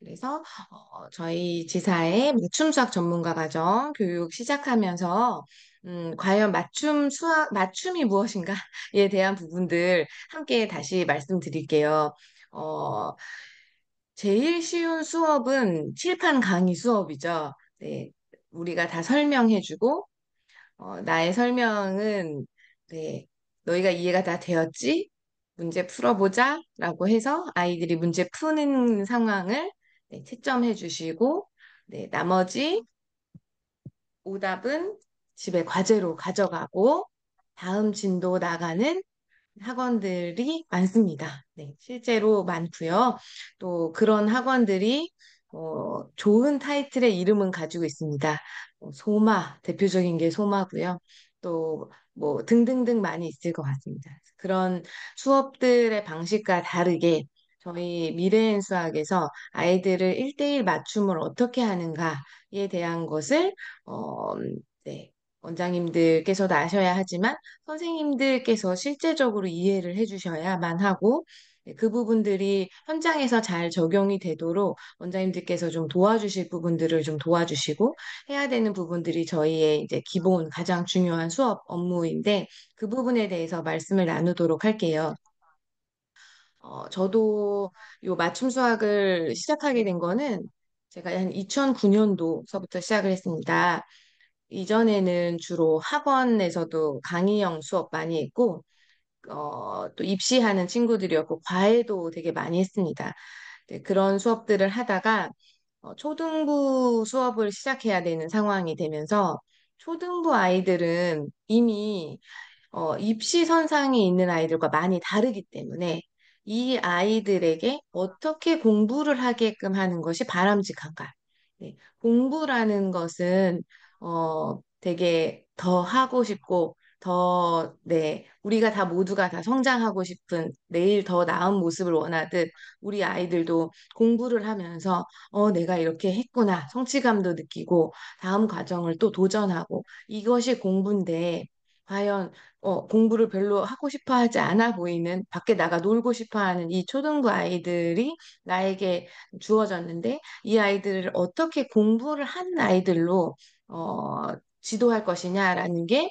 그래서 저희 지사의 맞춤 수학 전문가 과정 교육 시작하면서 과연 맞춤이 무엇인가에 대한 부분들 함께 다시 말씀드릴게요. 어, 제일 쉬운 수업은 칠판 강의 수업이죠. 네, 우리가 다 설명해주고 나의 설명은 네, 너희가 이해가 다 되었지? 문제 풀어보자 라고 해서 아이들이 문제 푸는 상황을 네, 채점해 주시고 네, 나머지 오답은 집에 과제로 가져가고 다음 진도 나가는 학원들이 많습니다. 네, 실제로 많고요. 또 그런 학원들이 좋은 타이틀의 이름은 가지고 있습니다. 소마, 대표적인 게 소마고요. 또 뭐 등등등 많이 있을 것 같습니다. 그런 수업들의 방식과 다르게 저희 미래엔 수학에서 아이들을 1대1 맞춤을 어떻게 하는가에 대한 것을 네, 원장님들께서도 아셔야 하지만 선생님들께서 실제적으로 이해를 해주셔야만 하고 네, 그 부분들이 현장에서 잘 적용이 되도록 원장님들께서 좀 도와주실 부분들을 좀 도와주시고 해야 되는 부분들이 저희의 이제 기본 가장 중요한 수업 업무인데 그 부분에 대해서 말씀을 나누도록 할게요. 저도 요 맞춤 수학을 시작하게 된 거는 제가 한 2009년도서부터 시작을 했습니다. 이전에는 주로 학원에서도 강의형 수업 많이 했고, 또 입시하는 친구들이었고, 과외도 되게 많이 했습니다. 네, 그런 수업들을 하다가 초등부 수업을 시작해야 되는 상황이 되면서 초등부 아이들은 이미 입시 선상에 있는 아이들과 많이 다르기 때문에 이 아이들에게 어떻게 공부를 하게끔 하는 것이 바람직한가? 네, 공부라는 것은 되게 더 하고 싶고 네, 우리가 다 모두가 다 성장하고 싶은 내일 더 나은 모습을 원하듯 우리 아이들도 공부를 하면서 내가 이렇게 했구나 성취감도 느끼고 다음 과정을 또 도전하고 이것이 공부인데 과연 공부를 별로 하고 싶어 하지 않아 보이는 밖에 나가 놀고 싶어 하는 이 초등부 아이들이 나에게 주어졌는데 이 아이들을 어떻게 공부를 하는 아이들로 지도할 것이냐라는 게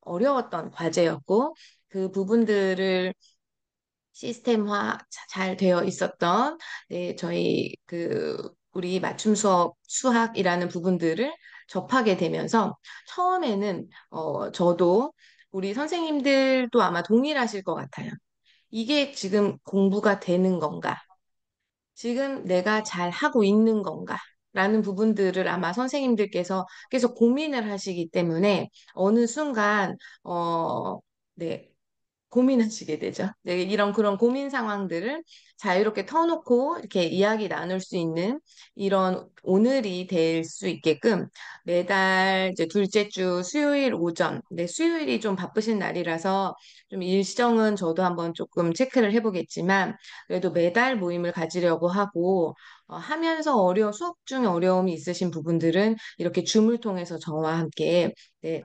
어려웠던 과제였고 그 부분들을 시스템화 잘 되어 있었던 네, 저희 우리 맞춤 수업 수학이라는 부분들을 접하게 되면서 처음에는 저도 우리 선생님들도 아마 동일하실 것 같아요. 이게 지금 공부가 되는 건가? 지금 내가 잘 하고 있는 건가? 라는 부분들을 아마 선생님들께서 계속 고민을 하시기 때문에 어느 순간, 네, 고민하시게 되죠. 네, 이런 그런 고민 상황들을 자유롭게 터놓고 이렇게 이야기 나눌 수 있는 이런 오늘이 될 수 있게끔 매달 이제 둘째 주 수요일 오전, 네, 수요일이 좀 바쁘신 날이라서 좀 일정은 저도 한번 조금 체크를 해보겠지만 그래도 매달 모임을 가지려고 하고 하면서 수업 중에 어려움이 있으신 부분들은 이렇게 줌을 통해서 저와 함께 네,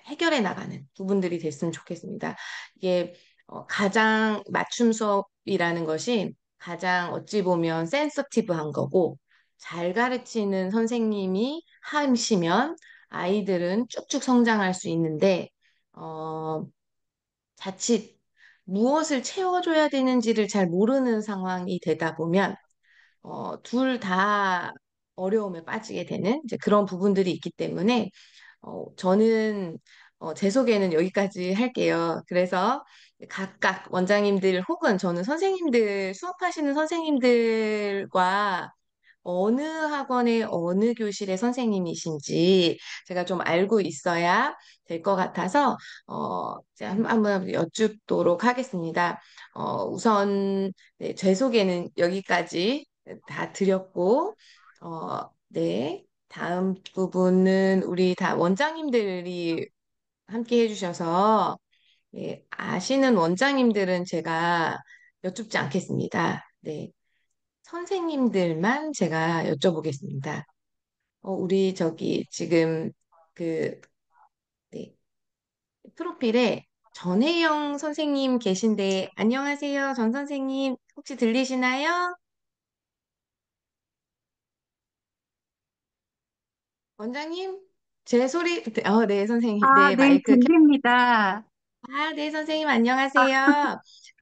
해결해 나가는 부분들이 됐으면 좋겠습니다. 이게 가장 맞춤 수업이라는 것이 가장 어찌 보면 센서티브한 거고 잘 가르치는 선생님이 하시면 아이들은 쭉쭉 성장할 수 있는데 어, 자칫 무엇을 채워줘야 되는지를 잘 모르는 상황이 되다 보면 둘 다 어려움에 빠지게 되는 이제 그런 부분들이 있기 때문에 저는 제 소개는 여기까지 할게요. 그래서 각각 원장님들 혹은 저는 선생님들, 수업하시는 선생님들과 어느 학원의 어느 교실의 선생님이신지 제가 좀 알고 있어야 될 것 같아서 제가 한번 여쭙도록 하겠습니다. 우선 네, 제 소개는 여기까지 다 드렸고 네, 다음 부분은 우리 다 원장님들이 함께 해주셔서 네, 아시는 원장님들은 제가 여쭙지 않겠습니다. 네, 선생님들만 제가 여쭤보겠습니다. 우리 저기 지금 그 네, 프로필에 전혜영 선생님 계신데 안녕하세요, 전 선생님 혹시 들리시나요? 원장님, 제 소리, 네, 선생님. 아, 네, 네, 마이크. 들립니다. 네, 선생님, 안녕하세요.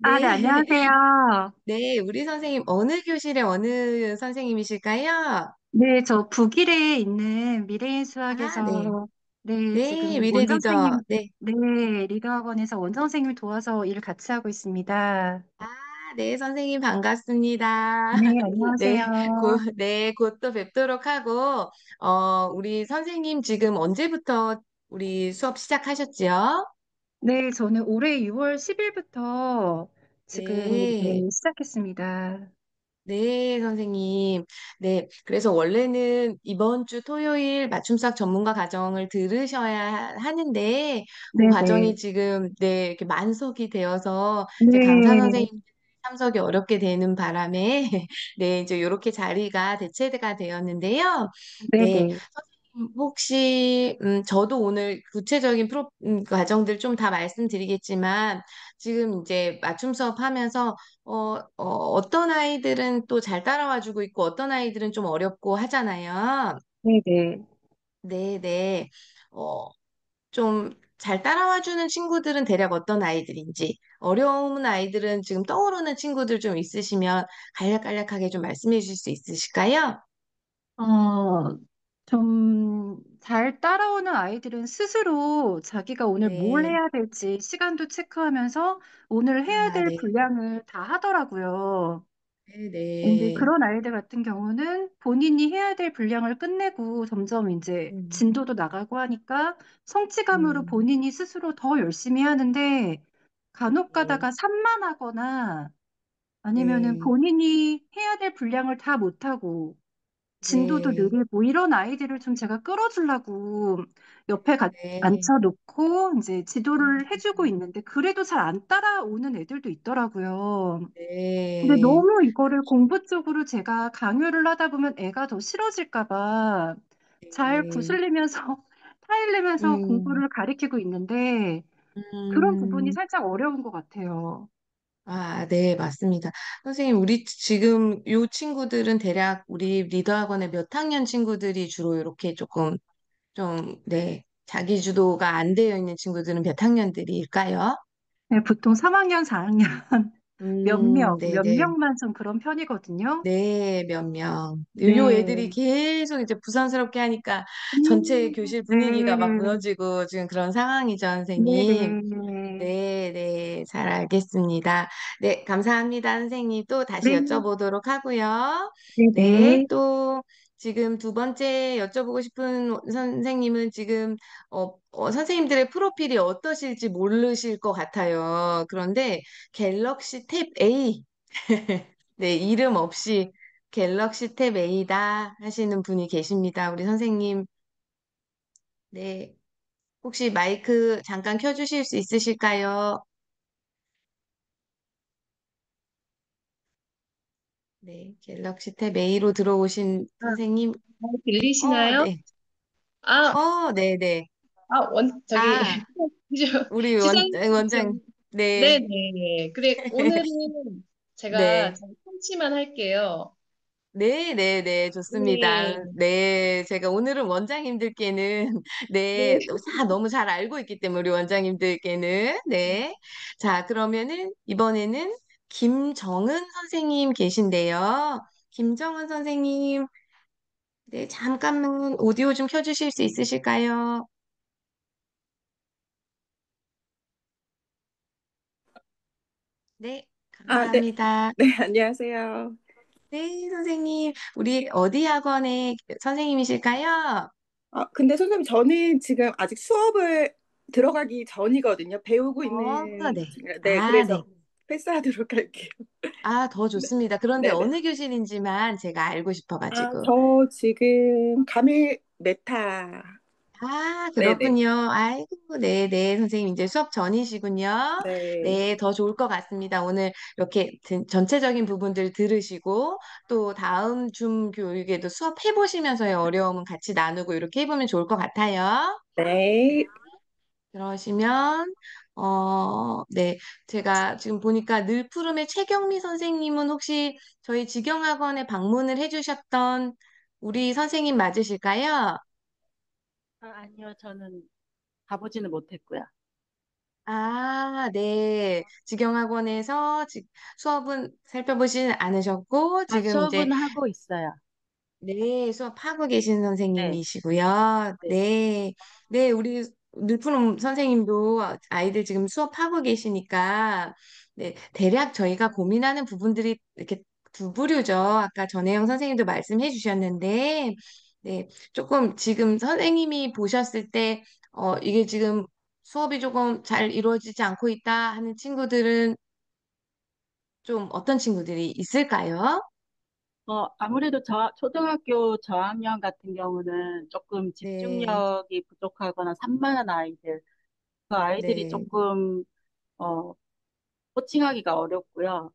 네, 네, 안녕하세요. 네, 우리 선생님, 어느 교실의 어느 선생님이실까요? 네, 저 북일에 있는 미래인 네. 수학에서, 네, 네, 지금 미래 원장 리더. 선생님, 네. 네, 리더 학원에서 원장 선생님 도와서 일 같이 하고 있습니다. 아, 네, 선생님, 반갑습니다. 네, 네, 안녕하세요. 곧 또 뵙도록 하고, 우리 선생님 지금 언제부터 우리 수업 시작하셨지요? 네, 저는 올해 6월 10일부터 지금 네. 네, 시작했습니다. 네, 선생님. 네, 그래서 원래는 이번 주 토요일 맞춤수학 전문가 과정을 들으셔야 하는데, 그 네네. 과정이 지금, 네, 이렇게 만석이 되어서, 이제 강사 네, 선생님 참석이 어렵게 되는 바람에, 네, 이제 이렇게 자리가 대체가 되었는데요. 네, 네네. 선생님, 혹시, 저도 오늘 구체적인 과정들 좀 다 말씀드리겠지만, 지금 이제 맞춤 수업 하면서 어떤 아이들은 또 잘 따라와주고 있고 어떤 아이들은 좀 어렵고 하잖아요. 네네. 네네. 어, 좀 잘 따라와주는 친구들은 대략 어떤 아이들인지, 어려운 아이들은 지금 떠오르는 친구들 좀 있으시면 간략간략하게 좀 말씀해 주실 수 있으실까요? 어, 좀 잘 따라오는 아이들은 스스로 자기가 오늘 뭘 네. 해야 될지 시간도 체크하면서 오늘 해야 아, 될 네. 분량을 다 하더라고요. 근데 네네. 그런 아이들 같은 경우는 본인이 해야 될 분량을 끝내고 점점 이제 음, 진도도 나가고 하니까 성취감으로 음, 본인이 스스로 더 열심히 하는데 간혹 네. 가다가 산만하거나 아니면은 네. 본인이 해야 될 분량을 다 못하고 진도도 네. 느리고 이런 아이들을 좀 제가 끌어주려고 옆에 네. 앉혀놓고 이제 지도를 해주고 음, 있는데 그래도 잘 안 따라오는 애들도 있더라고요. 근데 네. 너무 이거를 공부 쪽으로 제가 강요를 하다 보면 애가 더 싫어질까 봐 잘 네. 구슬리면서 타일내면서 음, 공부를 가리키고 있는데 그런 부분이 음. 살짝 어려운 것 같아요. 아, 네, 맞습니다. 선생님, 우리 지금 요 친구들은 대략 우리 리더 학원의 몇 학년 친구들이 주로 이렇게 조금 좀, 네, 자기 주도가 안 되어 있는 친구들은 몇 학년들일까요? 네, 보통 3학년, 4학년 몇 네네. 명만 좀 그런 편이거든요. 네, 몇 명. 요 애들이 네. 계속 이제 부산스럽게 하니까 전체 교실 분위기가 막 네. 무너지고 지금 그런 상황이죠, 선생님. 네네. 네, 네, 잘 알겠습니다. 네, 감사합니다, 선생님. 또 다시 네. 여쭤보도록 하고요. 네, 네네. 또 지금 두 번째 여쭤보고 싶은 선생님은 지금 선생님들의 프로필이 어떠실지 모르실 것 같아요. 그런데 갤럭시 탭 A 네, 이름 없이 갤럭시 탭 A다 하시는 분이 계십니다. 우리 선생님. 네, 혹시 마이크 잠깐 켜주실 수 있으실까요? 네, 갤럭시 탭 A로 들어오신 아, 선생님. 들리시나요? 네. 아, 네, 네. 저기, 아, 우리 원장. 네, 네네. 그래, 오늘은 제가 네. 통치만 할게요. 네, 네, 네, 좋습니다. 네, 네, 제가 오늘은 원장님들께는, 네. 네, 다 너무 잘 알고 있기 때문에, 우리 원장님들께는, 네. 자, 그러면은, 이번에는 김정은 선생님 계신데요. 김정은 선생님, 네, 잠깐만 오디오 좀 켜주실 수 있으실까요? 네, 아, 네. 감사합니다. 네, 안녕하세요. 네, 선생님, 우리 어디 학원의 선생님이실까요? 근데 선생님, 저는 지금 아직 수업을 들어가기 전이거든요. 배우고 있는 네. 중이라. 네, 아, 네. 그래서 패스하도록 할게요. 아, 더 네, 좋습니다. 그런데 네네. 어느 교실인지만 제가 알고 싶어가지고. 저 지금 가밀 메타. 아, 네네. 그렇군요. 아이고, 네, 네. 선생님, 이제 수업 전이시군요. 네. 네, 더 좋을 것 같습니다. 오늘 이렇게 전체적인 부분들 들으시고, 또 다음 줌 교육에도 수업 해보시면서의 어려움은 같이 나누고 이렇게 해보면 좋을 것 같아요. 네. 그러시면, 네. 제가 지금 보니까 늘푸름의 최경미 선생님은 혹시 저희 직영학원에 방문을 해주셨던 우리 선생님 맞으실까요? 아니요, 저는 가보지는 못했고요. 아, 네. 직영학원에서 수업은 살펴보지는 않으셨고, 아, 지금 이제 수업은 하고 있어요. 네, 수업하고 계신 네, 선생님이시고요. 네. 네, 네, 우리 늘푸른 선생님도 아이들 지금 수업하고 계시니까, 네, 대략 저희가 고민하는 부분들이 이렇게 두 부류죠. 아까 전혜영 선생님도 말씀해 주셨는데, 네, 조금 지금 선생님이 보셨을 때, 이게 지금 수업이 조금 잘 이루어지지 않고 있다 하는 친구들은 좀 어떤 친구들이 있을까요? 아무래도 초등학교 저학년 같은 경우는 조금 네, 집중력이 부족하거나 산만한 아이들, 그 아이들이 네, 조금, 어, 코칭하기가 어렵고요.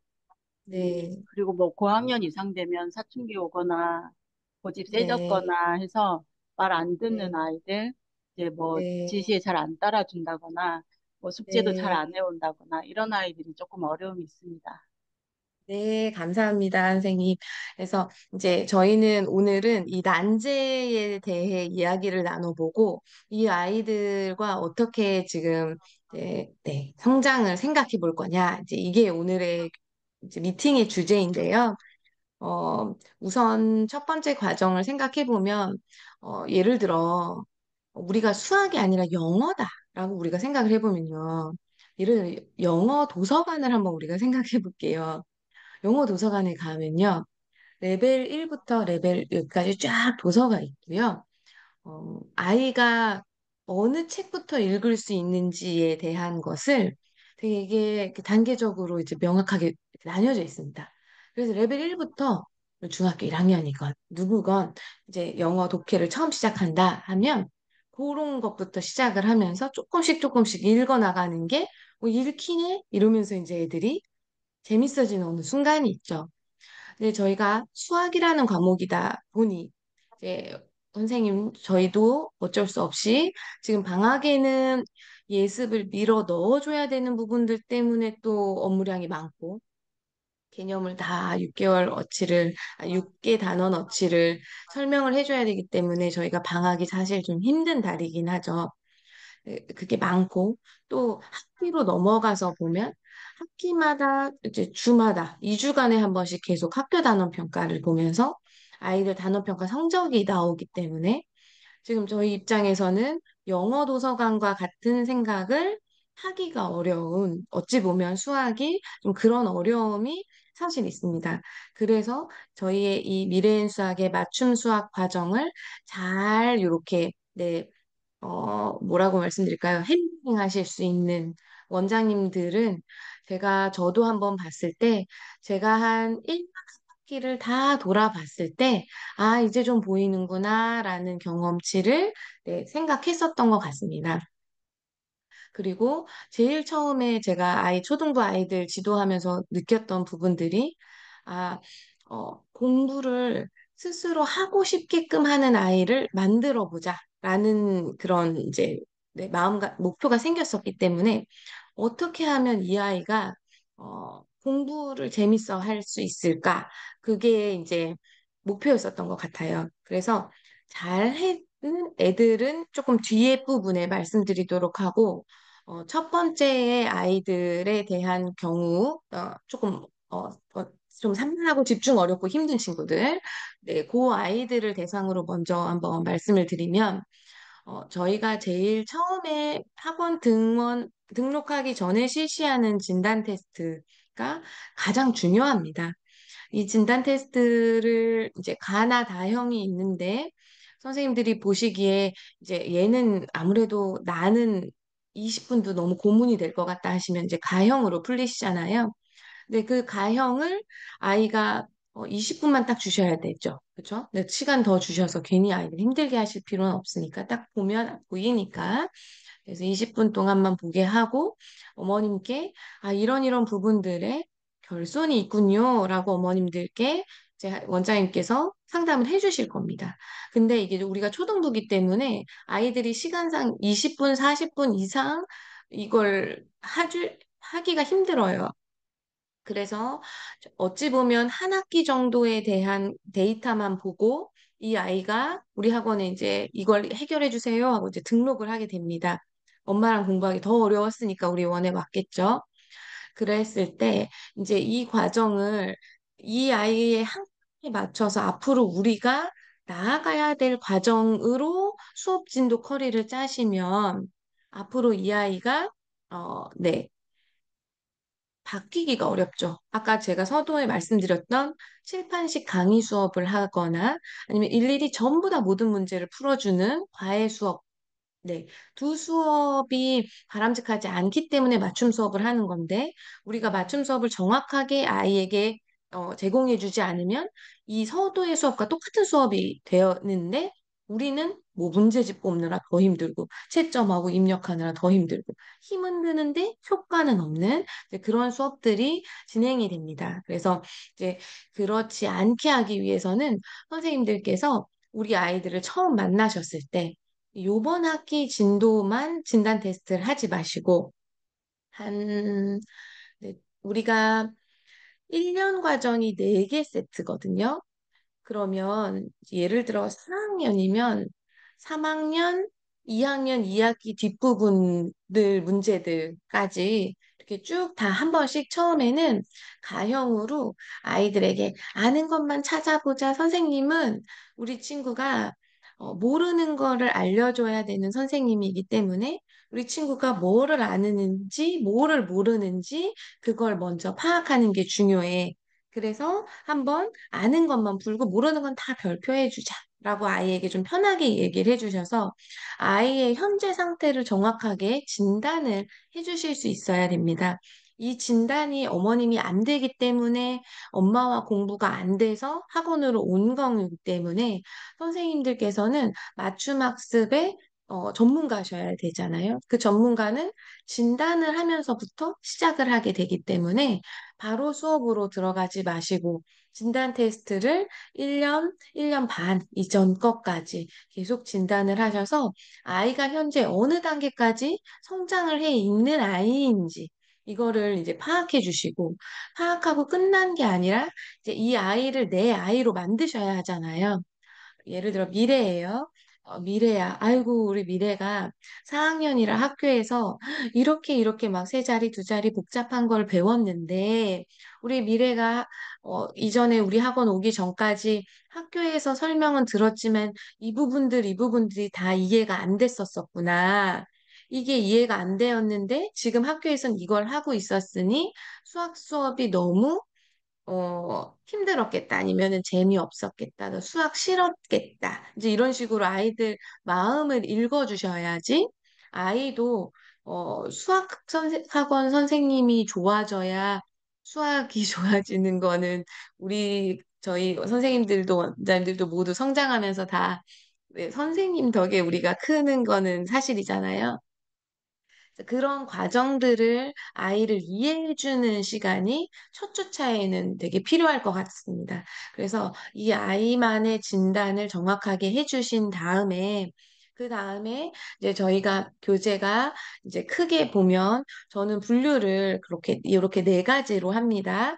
네, 그리고 뭐 고학년 이상 되면 사춘기 오거나 고집 네. 세졌거나 해서 말 안 듣는 네, 아이들, 이제 뭐 네, 지시에 잘 안 따라준다거나, 뭐 숙제도 잘 네, 안 해온다거나, 이런 아이들이 조금 어려움이 있습니다. 네, 감사합니다, 선생님. 그래서 이제 저희는 오늘은 이 난제에 대해 이야기를 나눠보고 이 아이들과 어떻게 지금 성장을 생각해 볼 거냐. 이제 이게 오늘의 이제 미팅의 주제인데요. 우선 첫 번째 과정을 생각해 보면, 예를 들어, 우리가 수학이 아니라 영어다라고 우리가 생각을 해보면요. 예를 들어, 영어 도서관을 한번 우리가 생각해 볼게요. 영어 도서관에 가면요. 레벨 1부터 레벨 6까지 쫙 도서가 있고요. 아이가 어느 책부터 읽을 수 있는지에 대한 것을 되게 이렇게 단계적으로 이제 명확하게 나뉘어져 있습니다. 그래서 레벨 1부터 중학교 1학년이건 누구건 이제 영어 독해를 처음 시작한다 하면 그런 것부터 시작을 하면서 조금씩 조금씩 읽어 나가는 게 읽히네? 이러면서 이제 애들이 재밌어지는 어느 순간이 있죠. 근데 저희가 수학이라는 과목이다 보니 이제 선생님 저희도 어쩔 수 없이 지금 방학에는 예습을 밀어 넣어줘야 되는 부분들 때문에 또 업무량이 많고 개념을 다 6개월 어치를 6개 단원 어치를 설명을 해줘야 되기 때문에 저희가 방학이 사실 좀 힘든 달이긴 하죠. 그게 많고 또 학기로 넘어가서 보면 학기마다 이제 주마다 2주간에 한 번씩 계속 학교 단원 평가를 보면서 아이들 단원 평가 성적이 나오기 때문에 지금 저희 입장에서는 영어 도서관과 같은 생각을 하기가 어려운 어찌 보면 수학이 좀 그런 어려움이 사실 있습니다. 그래서 저희의 이 미래인 수학의 맞춤 수학 과정을 잘 이렇게 뭐라고 말씀드릴까요? 해밍하실 수 있는 원장님들은 저도 한번 봤을 때, 제가 한 1학기를 다 돌아봤을 때, 아, 이제 좀 보이는구나, 라는 경험치를 생각했었던 것 같습니다. 그리고 제일 처음에 제가 초등부 아이들 지도하면서 느꼈던 부분들이, 아, 공부를 스스로 하고 싶게끔 하는 아이를 만들어 보자라는 그런 이제 마음과 목표가 생겼었기 때문에 어떻게 하면 이 아이가 공부를 재밌어 할 수 있을까? 그게 이제 목표였었던 것 같아요. 그래서 잘하는 애들은 조금 뒤에 부분에 말씀드리도록 하고, 첫 번째 아이들에 대한 경우, 조금, 좀 산만하고 집중 어렵고 힘든 친구들, 네, 그 아이들을 대상으로 먼저 한번 말씀을 드리면, 저희가 제일 처음에 학원 등록하기 전에 실시하는 진단 테스트가 가장 중요합니다. 이 진단 테스트를 이제 가나 다형이 있는데 선생님들이 보시기에 이제 얘는 아무래도 나는 20분도 너무 고문이 될 것 같다 하시면 이제 가형으로 풀리시잖아요. 근데 그 가형을 아이가 20분만 딱 주셔야 되죠. 그렇죠? 근데 시간 더 주셔서 괜히 아이를 힘들게 하실 필요는 없으니까 딱 보면 보이니까 그래서 20분 동안만 보게 하고 어머님께 이런 이런 부분들에 결손이 있군요라고 어머님들께 이제 원장님께서 상담을 해주실 겁니다. 근데 이게 우리가 초등부기 때문에 아이들이 시간상 20분, 40분 이상 이걸 하기가 힘들어요. 그래서 어찌 보면 한 학기 정도에 대한 데이터만 보고 이 아이가 우리 학원에 이제 이걸 해결해 주세요 하고 이제 등록을 하게 됩니다. 엄마랑 공부하기 더 어려웠으니까 우리 원에 왔겠죠. 그랬을 때 이제 이 과정을 이 아이의 한계에 맞춰서 앞으로 우리가 나아가야 될 과정으로 수업 진도 커리를 짜시면 앞으로 이 아이가 네, 바뀌기가 어렵죠. 아까 제가 서두에 말씀드렸던 칠판식 강의 수업을 하거나 아니면 일일이 전부 다 모든 문제를 풀어주는 과외 수업, 네, 두 수업이 바람직하지 않기 때문에 맞춤 수업을 하는 건데, 우리가 맞춤 수업을 정확하게 아이에게 제공해주지 않으면 이 서도의 수업과 똑같은 수업이 되었는데, 우리는 뭐 문제집 뽑느라 더 힘들고, 채점하고 입력하느라 더 힘들고, 힘은 드는데 효과는 없는 이제 그런 수업들이 진행이 됩니다. 그래서 이제 그렇지 않게 하기 위해서는 선생님들께서 우리 아이들을 처음 만나셨을 때, 요번 학기 진도만 진단 테스트를 하지 마시고, 한, 네, 우리가 1년 과정이 4개 세트거든요. 그러면 예를 들어 4학년이면 3학년, 2학년 2학기 뒷부분들 문제들까지 이렇게 쭉 다 한 번씩 처음에는 가형으로 아이들에게 아는 것만 찾아보자. 선생님은 우리 친구가 모르는 거를 알려줘야 되는 선생님이기 때문에 우리 친구가 뭐를 아는지, 뭐를 모르는지 그걸 먼저 파악하는 게 중요해. 그래서 한번 아는 것만 풀고 모르는 건 다 별표해 주자. 라고 아이에게 좀 편하게 얘기를 해주셔서 아이의 현재 상태를 정확하게 진단을 해주실 수 있어야 됩니다. 이 진단이 어머님이 안 되기 때문에 엄마와 공부가 안 돼서 학원으로 온 거이기 때문에 선생님들께서는 맞춤 학습의 전문가셔야 되잖아요. 그 전문가는 진단을 하면서부터 시작을 하게 되기 때문에 바로 수업으로 들어가지 마시고 진단 테스트를 1년, 1년 반 이전 것까지 계속 진단을 하셔서 아이가 현재 어느 단계까지 성장을 해 있는 아이인지 이거를 이제 파악해 주시고 파악하고 끝난 게 아니라 이제 이 아이를 내 아이로 만드셔야 하잖아요. 예를 들어 미래예요. 미래야. 아이고, 우리 미래가 4학년이라 학교에서 이렇게 막 세 자리, 두 자리 복잡한 걸 배웠는데, 우리 미래가 이전에 우리 학원 오기 전까지 학교에서 설명은 들었지만 이 부분들이 다 이해가 안 됐었구나. 이게 이해가 안 되었는데 지금 학교에선 이걸 하고 있었으니 수학 수업이 너무 힘들었겠다. 아니면은 재미없었겠다. 너 수학 싫었겠다. 이제 이런 식으로 아이들 마음을 읽어주셔야지 아이도 학원 선생님이 좋아져야 수학이 좋아지는 거는 저희 선생님들도 원장님들도 모두 성장하면서 다 네, 선생님 덕에 우리가 크는 거는 사실이잖아요. 그런 과정들을 아이를 이해해주는 시간이 첫 주차에는 되게 필요할 것 같습니다. 그래서 이 아이만의 진단을 정확하게 해주신 다음에 그 다음에 이제 저희가 교재가 이제 크게 보면 저는 분류를 그렇게 이렇게 4가지로 합니다.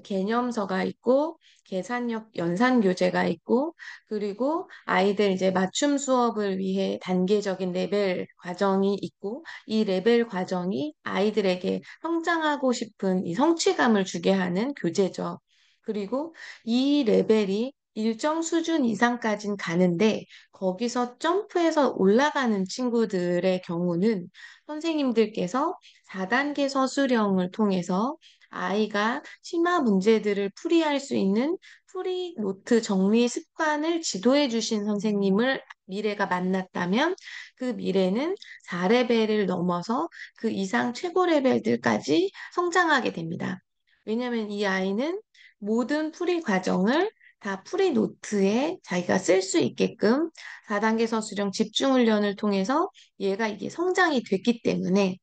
개념서가 있고 계산력 연산 교재가 있고 그리고 아이들 이제 맞춤 수업을 위해 단계적인 레벨 과정이 있고 이 레벨 과정이 아이들에게 성장하고 싶은 이 성취감을 주게 하는 교재죠. 그리고 이 레벨이 일정 수준 이상까진 가는데 거기서 점프해서 올라가는 친구들의 경우는 선생님들께서 4단계 서술형을 통해서 아이가 심화 문제들을 풀이할 수 있는 풀이 노트 정리 습관을 지도해 주신 선생님을 미래가 만났다면 그 미래는 4레벨을 넘어서 그 이상 최고 레벨들까지 성장하게 됩니다. 왜냐하면 이 아이는 모든 풀이 과정을 다 풀이 노트에 자기가 쓸 수 있게끔 4단계 서술형 집중 훈련을 통해서 얘가 이게 성장이 됐기 때문에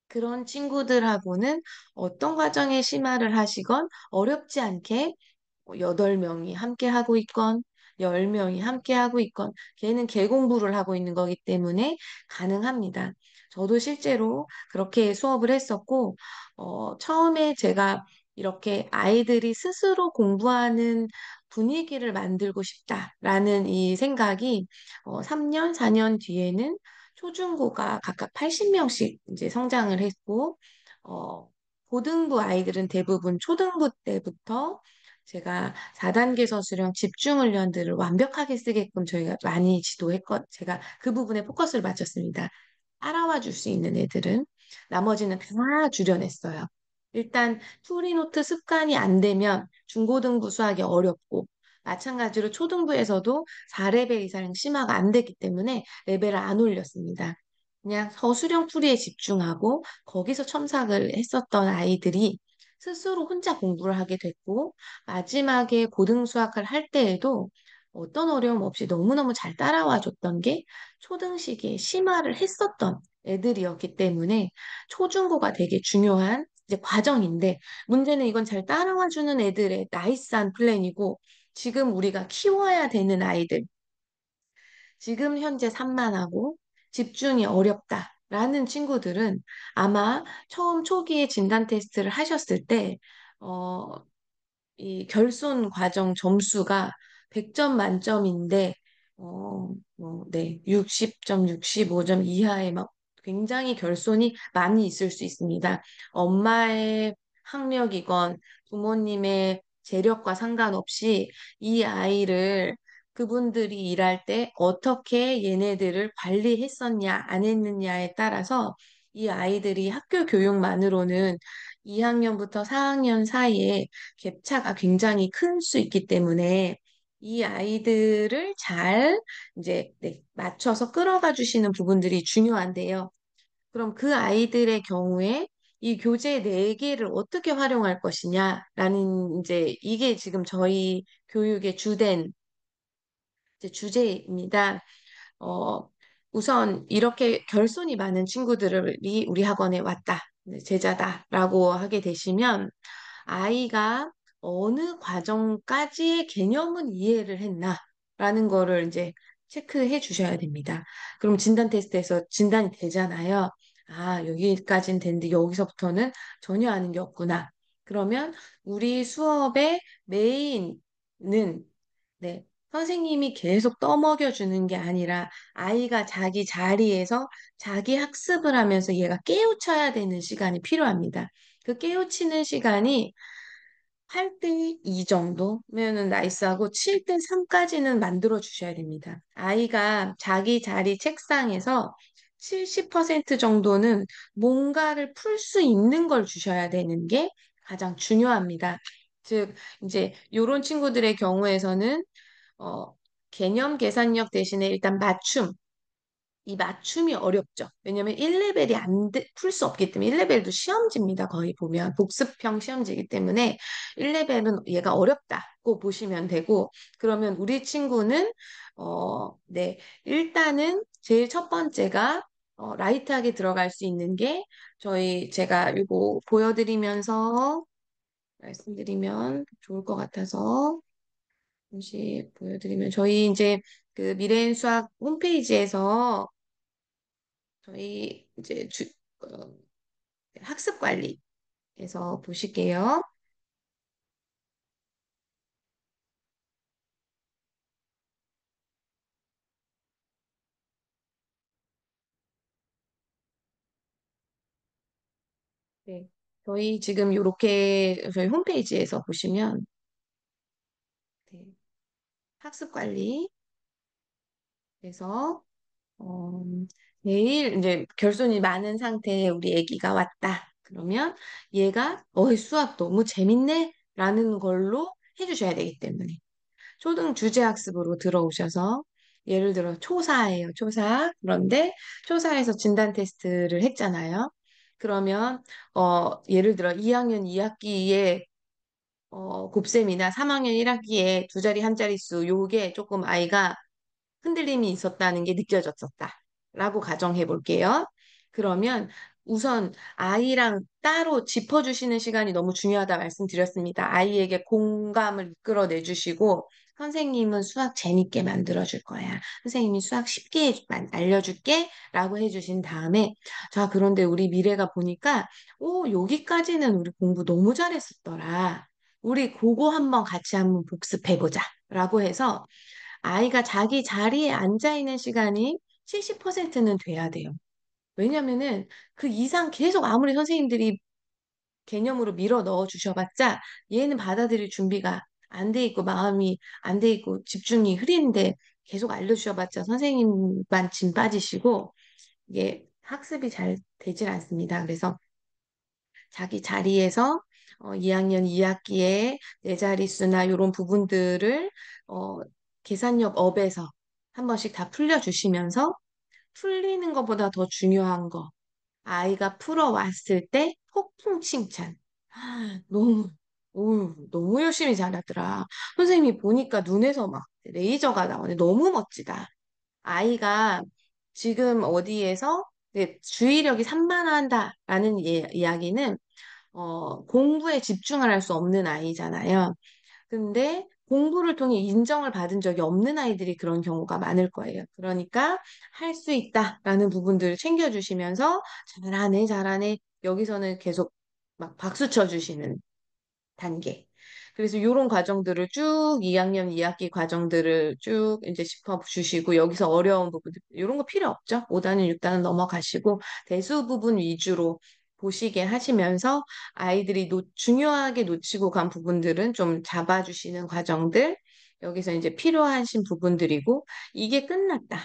그런 친구들하고는 어떤 과정에 심화를 하시건 어렵지 않게 8명이 함께 하고 있건 10명이 함께 하고 있건 걔는 개공부를 하고 있는 거기 때문에 가능합니다. 저도 실제로 그렇게 수업을 했었고 처음에 제가 이렇게 아이들이 스스로 공부하는 분위기를 만들고 싶다라는 이 생각이 3년, 4년 뒤에는 초중고가 각각 80명씩 이제 성장을 했고, 어, 고등부 아이들은 대부분 초등부 때부터 제가 4단계 서술형 집중훈련들을 완벽하게 쓰게끔 저희가 많이 제가 그 부분에 포커스를 맞췄습니다. 따라와 줄 수 있는 애들은 나머지는 다 줄여냈어요. 일단 투리노트 습관이 안 되면 중고등부 수학이 어렵고 마찬가지로 초등부에서도 4레벨 이상 심화가 안 됐기 때문에 레벨을 안 올렸습니다. 그냥 서술형 풀이에 집중하고 거기서 첨삭을 했었던 아이들이 스스로 혼자 공부를 하게 됐고 마지막에 고등 수학을 할 때에도 어떤 어려움 없이 너무너무 잘 따라와 줬던 게 초등 시기에 심화를 했었던 애들이었기 때문에 초중고가 되게 중요한 이제 과정인데 문제는 이건 잘 따라와 주는 애들의 나이스한 플랜이고 지금 우리가 키워야 되는 아이들 지금 현재 산만하고 집중이 어렵다라는 친구들은 아마 처음 초기에 진단 테스트를 하셨을 때 어, 이 결손 과정 점수가 100점 만점인데, 네, 60점, 65점 이하의 막 굉장히 결손이 많이 있을 수 있습니다. 엄마의 학력이건 부모님의 재력과 상관없이 이 아이를 그분들이 일할 때 어떻게 얘네들을 관리했었냐, 안 했느냐에 따라서 이 아이들이 학교 교육만으로는 2학년부터 4학년 사이에 갭차가 굉장히 클 수 있기 때문에 이 아이들을 잘 이제 네, 맞춰서 끌어가 주시는 부분들이 중요한데요. 그럼 그 아이들의 경우에 이 교재 네개를 어떻게 활용할 것이냐라는 이제 이게 지금 저희 교육의 주된 이제 주제입니다. 어, 우선 이렇게 결손이 많은 친구들이 우리 학원에 왔다, 네, 제자다라고 하게 되시면 아이가 어느 과정까지의 개념은 이해를 했나라는 거를 이제 체크해 주셔야 됩니다. 그럼 진단 테스트에서 진단이 되잖아요. 아, 여기까지는 됐는데 여기서부터는 전혀 아는 게 없구나. 그러면 우리 수업의 메인은 네, 선생님이 계속 떠먹여 주는 게 아니라 아이가 자기 자리에서 자기 학습을 하면서 얘가 깨우쳐야 되는 시간이 필요합니다. 그 깨우치는 시간이 8대 2 정도면은 나이스하고 7대 3까지는 만들어 주셔야 됩니다. 아이가 자기 자리 책상에서 70% 정도는 뭔가를 풀 수 있는 걸 주셔야 되는 게 가장 중요합니다. 즉, 이제 이런 친구들의 경우에서는 어, 개념 계산력 대신에 일단 맞춤, 이 맞춤이 어렵죠. 왜냐면 1레벨이 풀 수 없기 때문에 1레벨도 시험지입니다. 거의 보면 복습형 시험지이기 때문에 1레벨은 얘가 어렵다고 보시면 되고 그러면 우리 친구는 네, 일단은 제일 첫 번째가 라이트하게 들어갈 수 있는 게 제가 이거 보여드리면서 말씀드리면 좋을 것 같아서 잠시 보여드리면 저희 이제 그 미래인 수학 홈페이지에서 저희 이제 어, 학습 관리에서 보실게요. 네. 저희 지금 이렇게 저희 홈페이지에서 보시면 네, 학습 관리에서 어, 내일 이제 결손이 많은 상태에 우리 아기가 왔다. 그러면 얘가 수학 너무 재밌네? 라는 걸로 해주셔야 되기 때문에 초등 주제학습으로 들어오셔서 예를 들어 초사예요, 초사. 그런데 초사에서 진단 테스트를 했잖아요. 그러면 예를 들어 2학년 2학기에 곱셈이나 3학년 1학기에 두 자리 한 자릿수 요게 조금 아이가 흔들림이 있었다는 게 느껴졌었다. 라고 가정해 볼게요. 그러면 우선 아이랑 따로 짚어주시는 시간이 너무 중요하다 말씀드렸습니다. 아이에게 공감을 이끌어내 주시고 선생님은 수학 재밌게 만들어 줄 거야. 선생님이 수학 쉽게 알려줄게 라고 해주신 다음에 자, 그런데 우리 미래가 보니까 여기까지는 우리 공부 너무 잘했었더라. 우리 그거 한번 같이 한번 복습해보자. 라고 해서 아이가 자기 자리에 앉아 있는 시간이 70%는 돼야 돼요. 왜냐면은 그 이상 계속 아무리 선생님들이 개념으로 밀어 넣어 주셔봤자 얘는 받아들일 준비가 안 돼 있고 마음이 안 돼 있고 집중이 흐린데 계속 알려주셔봤자 선생님만 진 빠지시고 이게 학습이 잘 되질 않습니다. 그래서 자기 자리에서 2학년 2학기에 네 자릿수나 이런 부분들을 어, 계산력 업에서 한 번씩 다 풀려주시면서 풀리는 것보다 더 중요한 거 아이가 풀어왔을 때 폭풍 칭찬. 너무, 너무 열심히 잘하더라. 선생님이 보니까 눈에서 막 레이저가 나오네. 너무 멋지다. 아이가 지금 어디에서 주의력이 산만한다라는 이야기는 공부에 집중을 할 수 없는 아이잖아요. 근데 공부를 통해 인정을 받은 적이 없는 아이들이 그런 경우가 많을 거예요. 그러니까 할 수 있다라는 부분들을 챙겨주시면서 잘하네, 잘하네. 여기서는 계속 막 박수 쳐주시는 단계. 그래서 이런 과정들을 쭉 2학년 2학기 과정들을 쭉 이제 짚어주시고 여기서 어려운 부분들 이런 거 필요 없죠. 5단원, 6단원 넘어가시고 대수 부분 위주로 보시게 하시면서 아이들이 중요하게 놓치고 간 부분들은 좀 잡아주시는 과정들 여기서 이제 필요하신 부분들이고 이게 끝났다.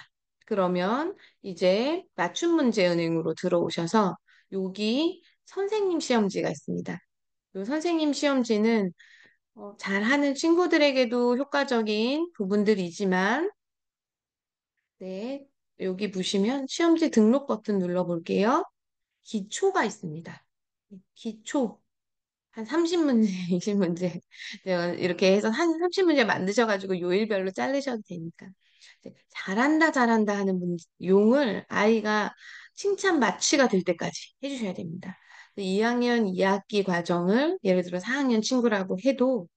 그러면 이제 맞춤 문제 은행으로 들어오셔서 여기 선생님 시험지가 있습니다. 요 선생님 시험지는 잘하는 친구들에게도 효과적인 부분들이지만, 네, 여기 보시면 시험지 등록 버튼 눌러볼게요. 기초가 있습니다. 기초. 한 30문제, 20문제. 이렇게 해서 한 30문제 만드셔가지고 요일별로 자르셔도 되니까. 이제 잘한다, 잘한다 하는 용을 아이가 칭찬 마취가 될 때까지 해주셔야 됩니다. 2학년 2학기 과정을 예를 들어 4학년 친구라고 해도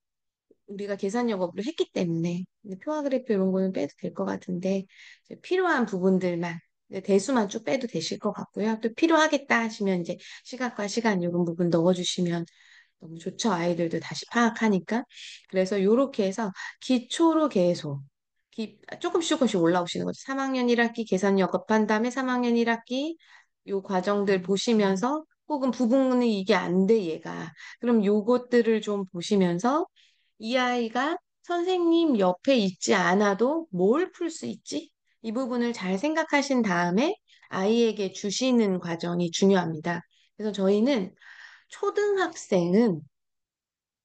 우리가 계산 영업을 했기 때문에 근데 표와 그래프 이런 거는 빼도 될 것 같은데 이제 필요한 부분들만 이제 대수만 쭉 빼도 되실 것 같고요. 또 필요하겠다 하시면 이제 시각과 시간 이런 부분 넣어주시면 너무 좋죠. 아이들도 다시 파악하니까. 그래서 이렇게 해서 기초로 계속 조금씩 조금씩 올라오시는 거죠. 3학년 1학기 계산 역업한 다음에 3학년 1학기 요 과정들 보시면서 혹은 부분이 이게 안 돼 얘가. 그럼 요것들을 좀 보시면서 이 아이가 선생님 옆에 있지 않아도 뭘 풀 수 있지? 이 부분을 잘 생각하신 다음에 아이에게 주시는 과정이 중요합니다. 그래서 저희는 초등학생은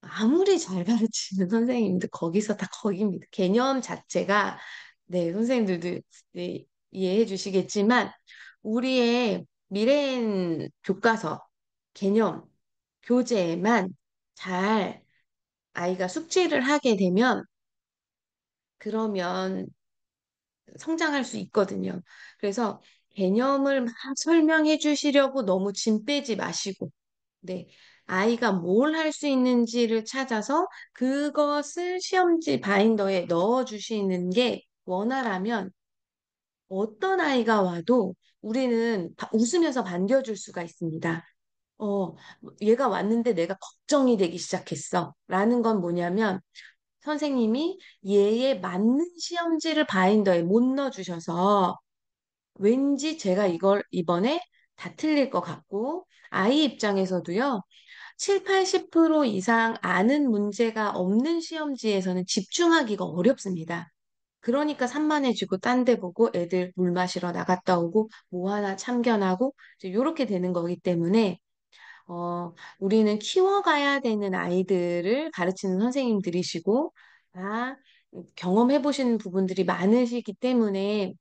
아무리 잘 가르치는 선생님도 거기서 다 거깁니다. 개념 자체가, 네, 선생님들도 네, 이해해 주시겠지만, 우리의 미래엔 교과서, 개념, 교재에만 잘 아이가 숙지를 하게 되면, 그러면 성장할 수 있거든요. 그래서 개념을 막 설명해 주시려고 너무 짐 빼지 마시고, 네. 아이가 뭘 할 수 있는지를 찾아서 그것을 시험지 바인더에 넣어 주시는 게 원활하면 어떤 아이가 와도 우리는 웃으면서 반겨줄 수가 있습니다. 어, 얘가 왔는데 내가 걱정이 되기 시작했어. 라는 건 뭐냐면 선생님이 얘에 맞는 시험지를 바인더에 못 넣어주셔서 왠지 제가 이걸 이번에 다 틀릴 것 같고 아이 입장에서도요. 7, 80% 이상 아는 문제가 없는 시험지에서는 집중하기가 어렵습니다. 그러니까 산만해지고 딴데 보고 애들 물 마시러 나갔다 오고 뭐 하나 참견하고 이제 이렇게 되는 거기 때문에 우리는 키워가야 되는 아이들을 가르치는 선생님들이시고 다 경험해 보신 부분들이 많으시기 때문에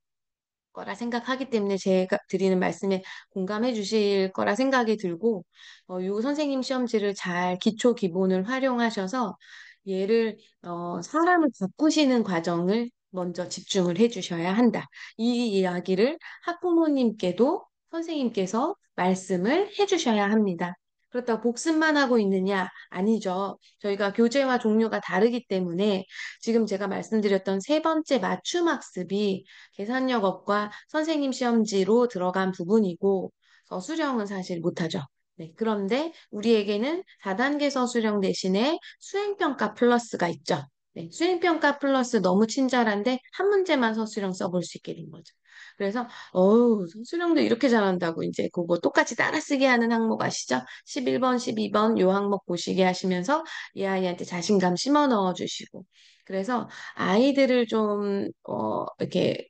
거라 생각하기 때문에 제가 드리는 말씀에 공감해 주실 거라 생각이 들고, 요 선생님 시험지를 잘 기초 기본을 활용하셔서 얘를, 사람을 바꾸시는 과정을 먼저 집중을 해 주셔야 한다. 이 이야기를 학부모님께도 선생님께서 말씀을 해 주셔야 합니다. 그렇다고 복습만 하고 있느냐? 아니죠. 저희가 교재와 종류가 다르기 때문에 지금 제가 말씀드렸던 세 번째 맞춤 학습이 계산력업과 선생님 시험지로 들어간 부분이고, 수령은 사실 못하죠. 네, 그런데 우리에게는 다단계 서술형 대신에 수행평가 플러스가 있죠. 네, 수행평가 플러스 너무 친절한데 한 문제만 서술형 써볼 수 있게 된 거죠. 그래서 어우, 서술형도 이렇게 잘한다고 이제 그거 똑같이 따라쓰기 하는 항목 아시죠? 11번, 12번 요 항목 보시게 하시면서 이 아이한테 자신감 심어 넣어 주시고 그래서 아이들을 좀 이렇게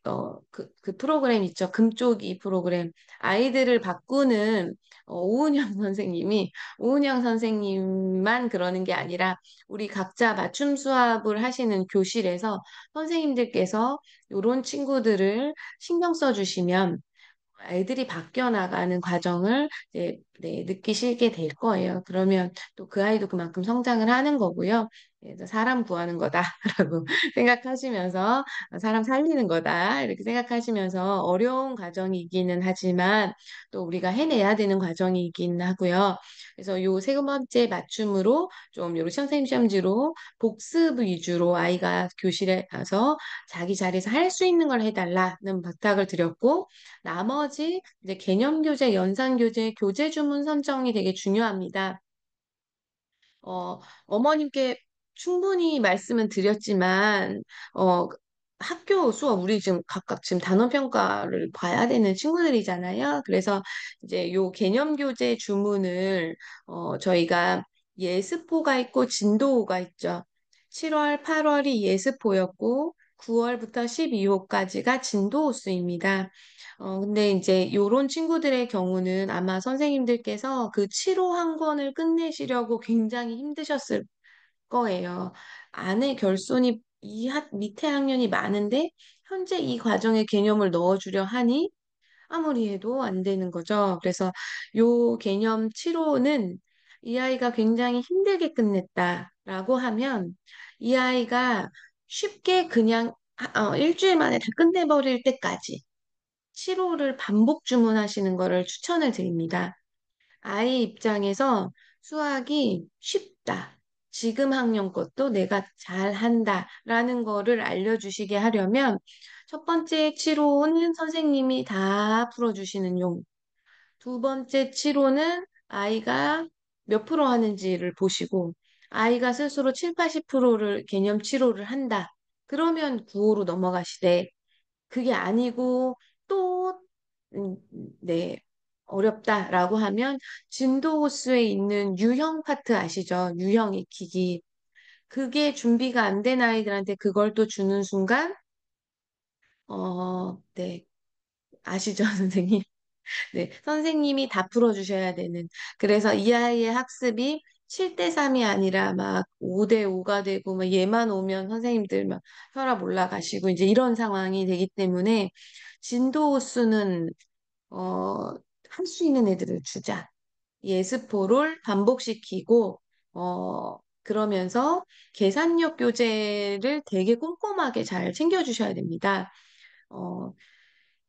그 프로그램 있죠. 금쪽이 프로그램 아이들을 바꾸는 오은영 선생님이 오은영 선생님만 그러는 게 아니라 우리 각자 맞춤 수업을 하시는 교실에서 선생님들께서 이런 친구들을 신경 써주시면 애들이 바뀌어 나가는 과정을 이제, 네, 느끼시게 될 거예요. 그러면 또 그 아이도 그만큼 성장을 하는 거고요. 그래서 사람 구하는 거다라고 생각하시면서 사람 살리는 거다 이렇게 생각하시면서 어려운 과정이기는 하지만 또 우리가 해내야 되는 과정이긴 하고요. 그래서 요 세 번째 맞춤으로 좀 요런 선생님 시험지로 복습 위주로 아이가 교실에 가서 자기 자리에서 할 수 있는 걸 해달라는 부탁을 드렸고 나머지 이제 개념 교재, 연산 교재, 교재 주문 선정이 되게 중요합니다. 어, 어머님께 충분히 말씀은 드렸지만, 어, 학교 수업, 우리 지금 각각 지금 단원 평가를 봐야 되는 친구들이잖아요. 그래서 이제 요 개념 교재 주문을, 저희가 예습호가 있고 진도호가 있죠. 7월, 8월이 예습호였고, 9월부터 12호까지가 진도호수입니다. 근데 이제 요런 친구들의 경우는 아마 선생님들께서 그 7호 한 권을 끝내시려고 굉장히 힘드셨을 거예요. 안에 결손이 밑에 학년이 많은데 현재 이 과정에 개념을 넣어주려 하니 아무리 해도 안 되는 거죠. 그래서 요 개념 7호는 이 아이가 굉장히 힘들게 끝냈다라고 하면 이 아이가 쉽게 그냥 일주일 만에 다 끝내버릴 때까지 7호를 반복 주문하시는 거를 추천을 드립니다. 아이 입장에서 수학이 쉽다. 지금 학년 것도 내가 잘한다. 라는 거를 알려주시게 하려면 첫 번째 7호는 선생님이 다 풀어주시는 용. 두 번째 7호는 아이가 몇 프로 하는지를 보시고 아이가 스스로 7, 80%를 개념 7호를 한다. 그러면 9호로 넘어가시되 그게 아니고 또 음, 네, 어렵다라고 하면 진도호수에 있는 유형 파트 아시죠? 유형 익히기. 그게 준비가 안 된 아이들한테 그걸 또 주는 순간 네. 아시죠, 선생님? 네, 선생님이 다 풀어주셔야 되는. 그래서 이 아이의 학습이 7대 3이 아니라 막 5대 5가 되고 막 얘만 오면 선생님들 막 혈압 올라가시고 이제 이런 상황이 되기 때문에 진도 수는 할 수 있는 애들을 주자. 예습포를 반복시키고 그러면서 계산력 교재를 되게 꼼꼼하게 잘 챙겨주셔야 됩니다. 어,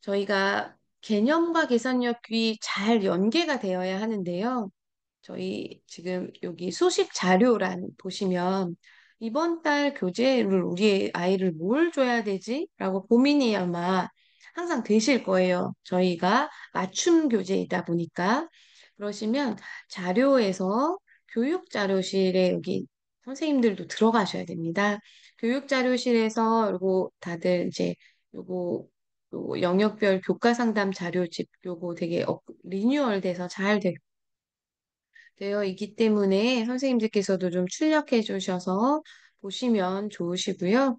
저희가 개념과 계산력이 잘 연계가 되어야 하는데요. 저희 지금 여기 수식 자료란 보시면 이번 달 교재를 우리 아이를 뭘 줘야 되지? 라고 고민이 아마 항상 되실 거예요. 저희가 맞춤 교재이다 보니까. 그러시면 자료에서 교육자료실에 여기 선생님들도 들어가셔야 됩니다. 교육자료실에서 그리고 다들 이제 요거 요 영역별 교과 상담 자료집 요거 되게 리뉴얼 돼서 잘 되어 있기 때문에 선생님들께서도 좀 출력해 주셔서 보시면 좋으시고요.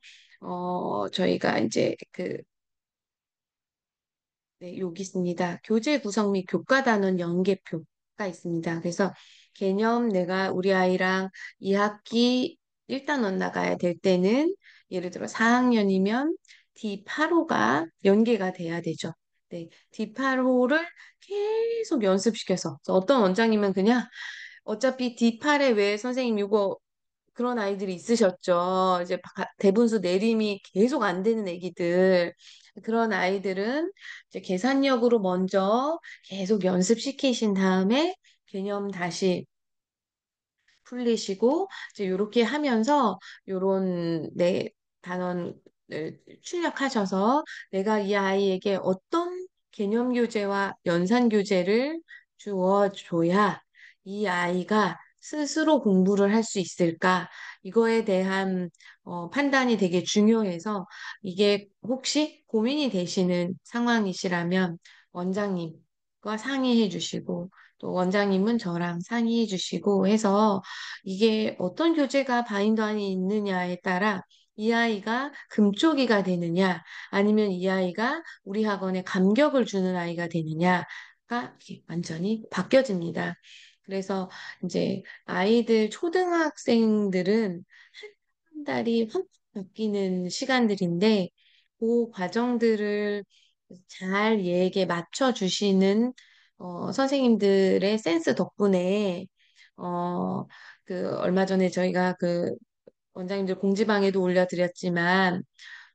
저희가 이제 네, 여기 있습니다. 교재 구성 및 교과 단원 연계표가 있습니다. 그래서 개념 내가 우리 아이랑 2학기 1단원 나가야 될 때는 예를 들어 4학년이면 D8호가 연계가 돼야 되죠. 네, D8호를 계속 연습시켜서 그래서 어떤 원장님은 그냥 어차피 D8에 왜 선생님 이거 그런 아이들이 있으셨죠. 이제 대분수 내림이 계속 안 되는 애기들. 그런 아이들은 이제 계산력으로 먼저 계속 연습시키신 다음에 개념 다시 풀리시고 이제 이렇게 하면서 요런 네 단원을 출력하셔서 내가 이 아이에게 어떤 개념 교재와 연산 교재를 주어줘야 이 아이가 스스로 공부를 할 수 있을까? 이거에 대한 판단이 되게 중요해서 이게 혹시 고민이 되시는 상황이시라면 원장님과 상의해 주시고 또 원장님은 저랑 상의해 주시고 해서 이게 어떤 교재가 바인더 안에 있느냐에 따라 이 아이가 금쪽이가 되느냐 아니면 이 아이가 우리 학원에 감격을 주는 아이가 되느냐가 이렇게 완전히 바뀌어집니다. 그래서 이제 아이들 초등학생들은 한 달이 확 바뀌는 시간들인데 그 과정들을 잘 얘에게 맞춰주시는 선생님들의 센스 덕분에 어, 얼마 전에 저희가 원장님들 공지방에도 올려드렸지만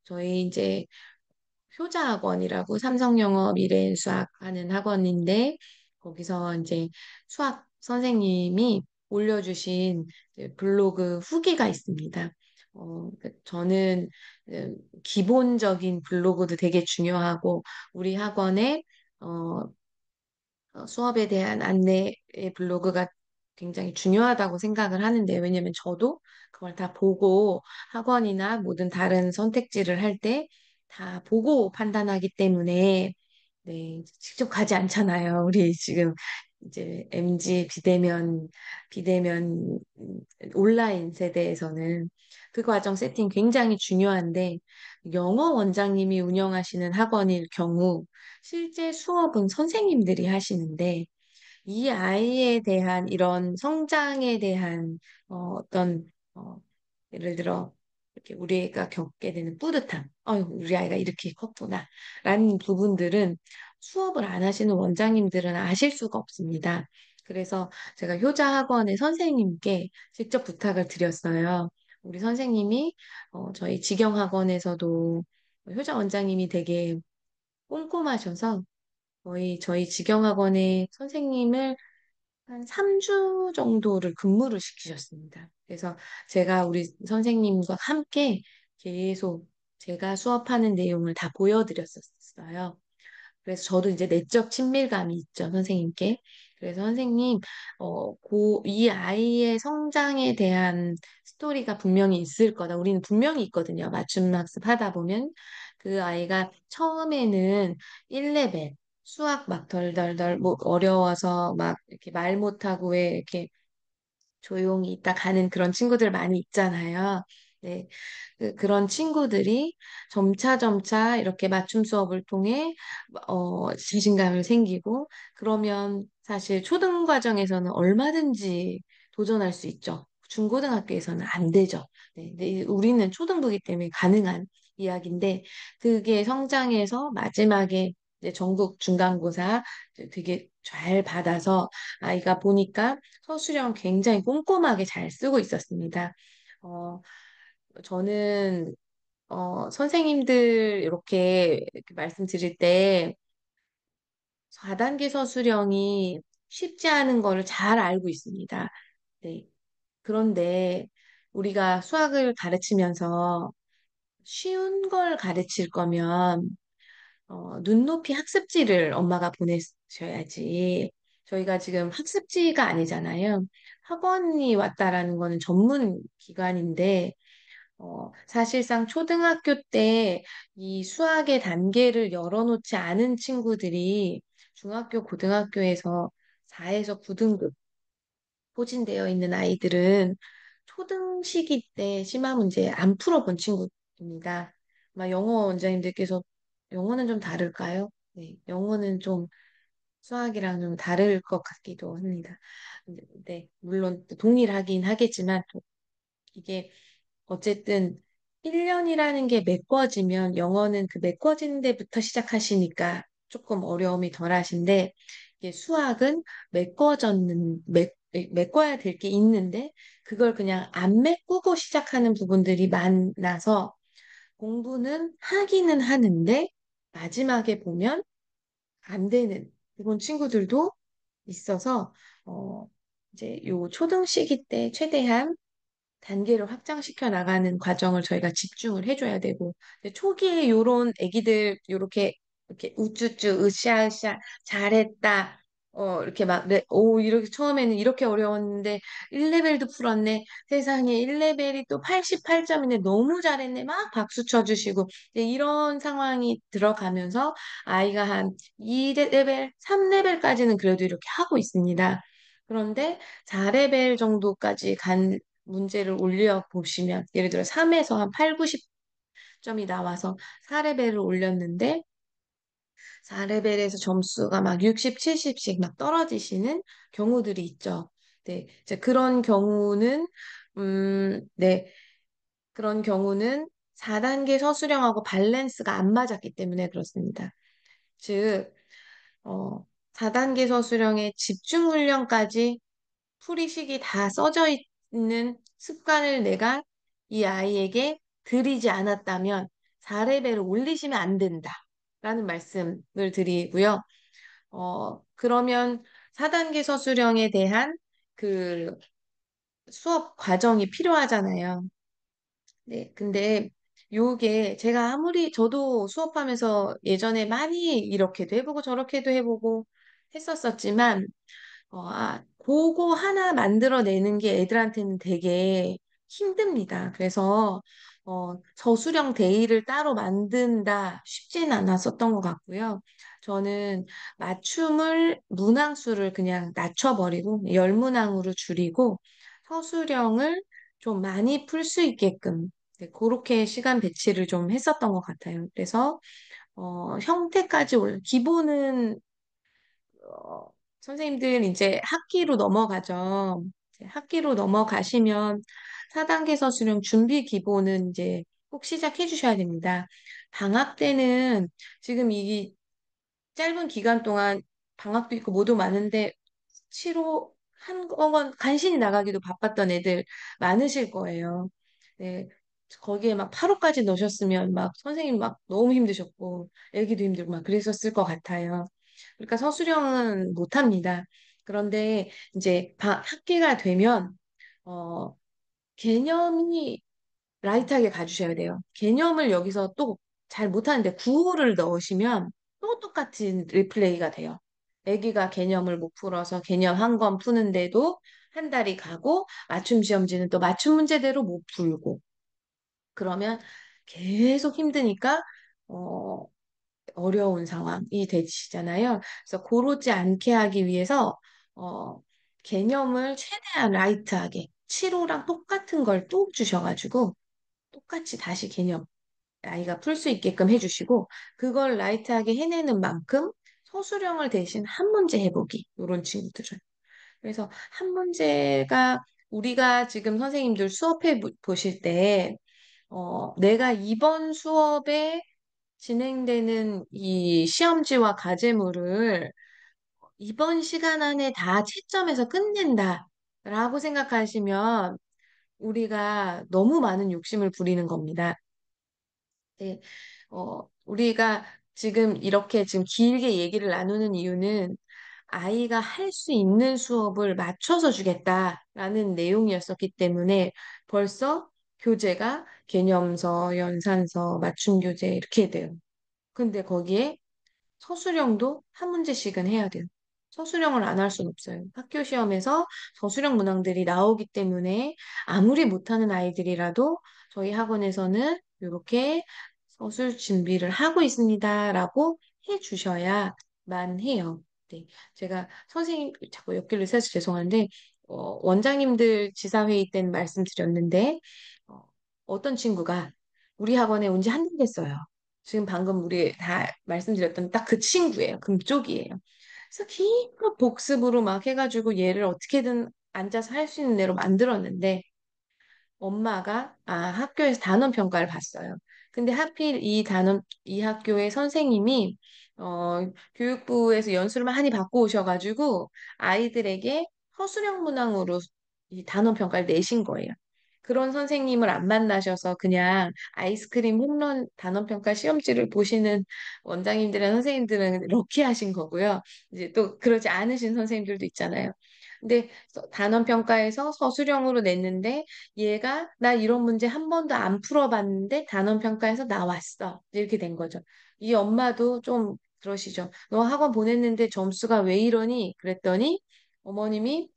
저희 이제 효자학원이라고 삼성영어 미래수학 하는 학원인데 거기서 이제 수학 선생님이 올려주신 이제 블로그 후기가 있습니다. 저는 기본적인 블로그도 되게 중요하고 우리 학원에 어, 수업에 대한 안내의 블로그가 굉장히 중요하다고 생각을 하는데요. 왜냐면 저도 그걸 다 보고 학원이나 모든 다른 선택지를 할 때 다 보고 판단하기 때문에 네, 직접 가지 않잖아요. 우리 지금 이제 MZ 비대면 온라인 세대에서는 그 과정 세팅 굉장히 중요한데 영어 원장님이 운영하시는 학원일 경우 실제 수업은 선생님들이 하시는데 이 아이에 대한 이런 성장에 대한 어떤 예를 들어 이렇게 우리가 겪게 되는 뿌듯함, 우리 아이가 이렇게 컸구나 라는 부분들은 수업을 안 하시는 원장님들은 아실 수가 없습니다. 그래서 제가 효자 학원의 선생님께 직접 부탁을 드렸어요. 우리 선생님이 저희 직영 학원에서도 효자 원장님이 되게 꼼꼼하셔서 거의 저희 직영학원의 선생님을 한 3주 정도를 근무를 시키셨습니다. 그래서 제가 우리 선생님과 함께 계속 제가 수업하는 내용을 다 보여드렸었어요. 그래서 저도 이제 내적 친밀감이 있죠, 선생님께. 그래서 선생님, 이 아이의 성장에 대한 스토리가 분명히 있을 거다. 우리는 분명히 있거든요. 맞춤 학습 하다 보면 그 아이가 처음에는 1레벨, 수학 막 덜덜덜 뭐 어려워서 막 이렇게 말 못하고 왜 이렇게 조용히 있다 가는 그런 친구들 많이 있잖아요. 네. 그런 친구들이 점차 점차 이렇게 맞춤 수업을 통해 자신감을 생기고 그러면 사실 초등 과정에서는 얼마든지 도전할 수 있죠. 중고등학교에서는 안 되죠. 네. 근데 우리는 초등부기 때문에 가능한 이야기인데 그게 성장해서 마지막에 이제 전국 중간고사 이제 되게 잘 받아서 아이가 보니까 서술형 굉장히 꼼꼼하게 잘 쓰고 있었습니다. 어, 저는 선생님들 이렇게 말씀드릴 때 4단계 서술형이 쉽지 않은 거를 잘 알고 있습니다. 네. 그런데 우리가 수학을 가르치면서 쉬운 걸 가르칠 거면 눈높이 학습지를 엄마가 보내셔야지. 저희가 지금 학습지가 아니잖아요. 학원이 왔다라는 거는 전문 기관인데 사실상 초등학교 때 이 수학의 단계를 열어놓지 않은 친구들이 중학교, 고등학교에서 4에서 9등급 포진되어 있는 아이들은 초등 시기 때 심화 문제 안 풀어본 친구입니다. 아마 영어 원장님들께서 영어는 좀 다를까요? 네, 영어는 좀 수학이랑 좀 다를 것 같기도 합니다. 네, 물론 동일하긴 하겠지만 이게 어쨌든 1년이라는 게 메꿔지면 영어는 그 메꿔지는 데부터 시작하시니까 조금 어려움이 덜 하신데 이게 수학은 메꿔야 될 게 있는데 그걸 그냥 안 메꾸고 시작하는 부분들이 많아서 공부는 하기는 하는데 마지막에 보면 안 되는 그런 친구들도 있어서 어 이제 요 초등 시기 때 최대한 단계를 확장시켜 나가는 과정을 저희가 집중을 해줘야 되고 근데 초기에 요런 애기들 요렇게 이렇게 우쭈쭈 으쌰으쌰 잘했다 이렇게 막, 이렇게 처음에는 이렇게 어려웠는데 1레벨도 풀었네. 세상에 1레벨이 또 88점인데 너무 잘했네. 막 박수 쳐주시고 이제 이런 상황이 들어가면서 아이가 한 2레벨, 3레벨까지는 그래도 이렇게 하고 있습니다. 그런데 4레벨 정도까지 간 문제를 올려 보시면 예를 들어 3에서 한 8, 90점이 나와서 4레벨을 올렸는데 4레벨에서 점수가 막 60, 70씩 막 떨어지시는 경우들이 있죠. 네, 이제 네, 그런 경우는 4단계 서술형하고 밸런스가 안 맞았기 때문에 그렇습니다. 즉, 어, 4단계 서술형의 집중 훈련까지 풀이식이 다 써져 있는 습관을 내가 이 아이에게 들이지 않았다면 4레벨을 올리시면 안 된다. 라는 말씀을 드리고요. 그러면 4단계 서술형에 대한 그 수업 과정이 필요하잖아요. 네, 근데 요게 제가 아무리 저도 수업하면서 예전에 많이 이렇게도 해보고 저렇게도 해보고 했었었지만 그거 하나 만들어내는 게 애들한테는 되게 힘듭니다. 그래서, 저수령 데이를 따로 만든다 쉽지는 않았었던 것 같고요. 저는 문항수를 그냥 낮춰버리고, 열문항으로 줄이고, 서술형을 좀 많이 풀 수 있게끔, 네, 그렇게 시간 배치를 좀 했었던 것 같아요. 그래서, 형태까지 기본은 어, 선생님들 이제 학기로 넘어가죠. 이제 학기로 넘어가시면 4단계 서술형 준비 기본은 이제 꼭 시작해 주셔야 됩니다. 방학 때는 지금 이 짧은 기간 동안 방학도 있고 모두 많은데 치로 한 건 간신히 나가기도 바빴던 애들 많으실 거예요. 네. 거기에 막 8호까지 넣으셨으면 막 선생님 막 너무 힘드셨고 애기도 힘들고 막 그랬었을 것 같아요. 그러니까 서술형은 못합니다. 그런데 이제 학기가 되면 어, 개념이 라이트하게 가주셔야 돼요. 개념을 여기서 또 잘 못하는데 구호를 넣으시면 또 똑같은 리플레이가 돼요. 아기가 개념을 못 풀어서 개념 한 권 푸는데도 한 달이 가고 맞춤 시험지는 또 맞춤 문제대로 못 풀고 그러면 계속 힘드니까 어, 어려운 상황이 되시잖아요. 그래서 그러지 않게 하기 위해서 어, 개념을 최대한 라이트하게 7호랑 똑같은 걸 또 주셔가지고 똑같이 다시 개념 아이가 풀 수 있게끔 해주시고 그걸 라이트하게 해내는 만큼 소수령을 대신 한 문제 해보기 이런 친구들은 그래서 한 문제가 우리가 지금 선생님들 수업해 보실 때 내가 이번 수업에 진행되는 이 시험지와 과제물을 이번 시간 안에 다 채점해서 끝낸다라고 생각하시면 우리가 너무 많은 욕심을 부리는 겁니다. 네, 우리가 지금 이렇게 지금 길게 얘기를 나누는 이유는 아이가 할 수 있는 수업을 맞춰서 주겠다라는 내용이었었기 때문에 벌써 교재가 개념서, 연산서, 맞춤 교재 이렇게 돼요. 근데 거기에 서술형도 한 문제씩은 해야 돼요. 서술형을 안 할 수는 없어요. 학교 시험에서 서술형 문항들이 나오기 때문에 아무리 못하는 아이들이라도 저희 학원에서는 이렇게 서술 준비를 하고 있습니다라고 해 주셔야만 해요. 네. 제가 선생님 자꾸 옆길을 새서 죄송한데 원장님들 지사회의 때는 말씀드렸는데 어, 어떤 친구가 우리 학원에 온 지 한 달 됐어요. 지금 방금 우리 다 말씀드렸던 딱 그 친구예요. 금쪽이에요. 그래서 기껏 복습으로 막 해가지고 얘를 어떻게든 앉아서 할 수 있는 대로 만들었는데 엄마가 학교에서 단원 평가를 봤어요. 근데 하필 이 학교의 선생님이 교육부에서 연수를 많이 받고 오셔가지고 아이들에게 허수령 문항으로 이 단원 평가를 내신 거예요. 그런 선생님을 안 만나셔서 그냥 아이스크림 홈런 단원평가 시험지를 보시는 원장님들이나 선생님들은 럭키하신 거고요. 이제 또 그러지 않으신 선생님들도 있잖아요. 근데 단원평가에서 서술형으로 냈는데 얘가 나 이런 문제 한 번도 안 풀어봤는데 단원평가에서 나왔어. 이렇게 된 거죠. 이 엄마도 좀 그러시죠. 너 학원 보냈는데 점수가 왜 이러니? 그랬더니 어머님이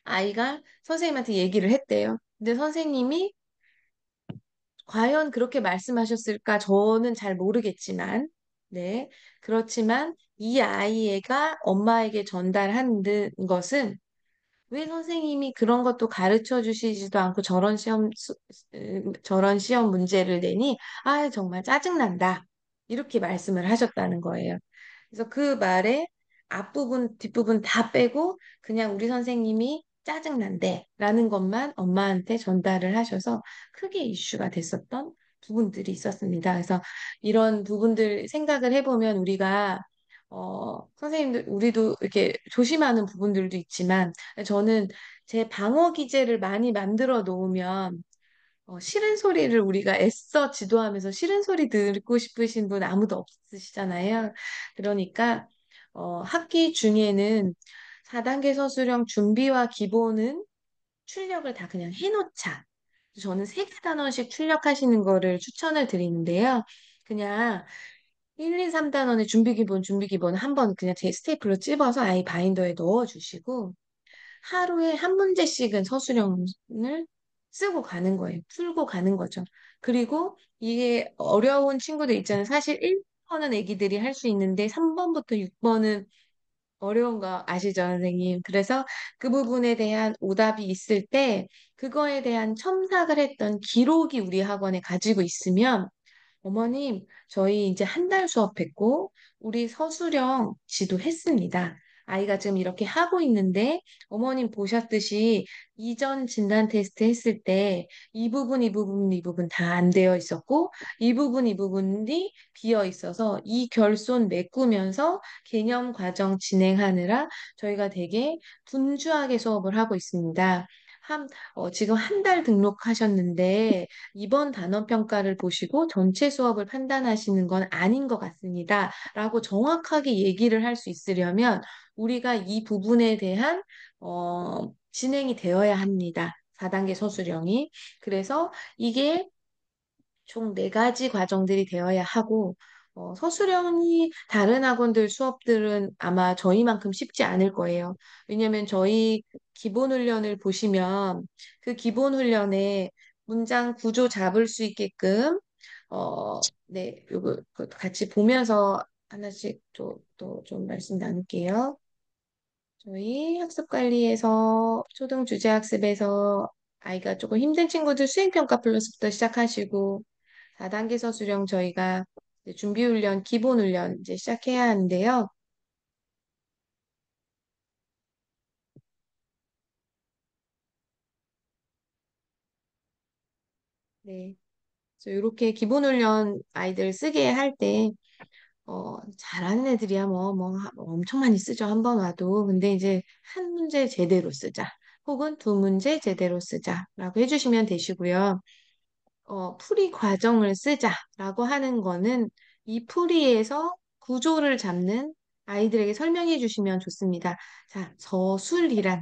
아이가 선생님한테 얘기를 했대요. 근데 선생님이 과연 그렇게 말씀하셨을까? 저는 잘 모르겠지만, 네. 그렇지만 이 아이가 엄마에게 전달한 것은 왜 선생님이 그런 것도 가르쳐 주시지도 않고 저런 시험 문제를 내니? 아, 정말 짜증난다. 이렇게 말씀을 하셨다는 거예요. 그래서 그 말에 앞부분, 뒷부분 다 빼고 그냥 우리 선생님이 짜증난대 라는 것만 엄마한테 전달을 하셔서 크게 이슈가 됐었던 부분들이 있었습니다. 그래서 이런 부분들 생각을 해보면 우리가 선생님들, 우리도 이렇게 조심하는 부분들도 있지만 저는 제 방어 기제를 많이 만들어 놓으면 싫은 소리를 우리가 애써 지도하면서 싫은 소리 듣고 싶으신 분 아무도 없으시잖아요. 그러니까 학기 중에는 4단계 서술형 준비와 기본은 출력을 다 그냥 해놓자. 저는 3개 단원씩 출력하시는 거를 추천을 드리는데요. 그냥 1, 2, 3단원의 준비 기본 한번 그냥 제 스테이플로 찝어서 아이 바인더에 넣어주시고 하루에 한 문제씩은 서술형을 쓰고 가는 거예요. 풀고 가는 거죠. 그리고 이게 어려운 친구들 있잖아요. 사실 1번은 애기들이 할 수 있는데 3번부터 6번은 어려운 거 아시죠, 선생님? 그래서 그 부분에 대한 오답이 있을 때 그거에 대한 첨삭을 했던 기록이 우리 학원에 가지고 있으면 어머님, 저희 이제 한 달 수업했고, 우리 서술형 지도했습니다. 아이가 지금 이렇게 하고 있는데, 어머님 보셨듯이 이전 진단 테스트 했을 때, 이 부분 다 안 되어 있었고, 이 부분이 비어 있어서 이 결손 메꾸면서 개념 과정 진행하느라 저희가 되게 분주하게 수업을 하고 있습니다. 지금 한 달 등록하셨는데, 이번 단원 평가를 보시고 전체 수업을 판단하시는 건 아닌 것 같습니다. 라고 정확하게 얘기를 할 수 있으려면 우리가 이 부분에 대한 진행이 되어야 합니다. 4단계 서술형이. 그래서 이게 총 4가지 과정들이 되어야 하고 서술형이 다른 학원들 수업들은 아마 저희만큼 쉽지 않을 거예요. 왜냐하면 저희 기본 훈련을 보시면 그 기본 훈련에 문장 구조 잡을 수 있게끔 네, 요거 같이 보면서 하나씩 또 좀 말씀 나눌게요. 저희 학습관리에서 초등 주제학습에서 아이가 조금 힘든 친구들 수행평가 플러스부터 시작하시고 4단계 서술형 저희가 이제 준비훈련, 기본훈련 이제 시작해야 하는데요. 네. 그래서 이렇게 기본훈련 아이들 쓰게 할 때, 잘하는 애들이야 뭐 엄청 많이 쓰죠. 한 번 와도. 근데 이제 한 문제 제대로 쓰자. 혹은 두 문제 제대로 쓰자라고 해주시면 되시고요. 풀이 과정을 쓰자라고 하는 거는 이 풀이에서 구조를 잡는 아이들에게 설명해 주시면 좋습니다. 자, 서술이란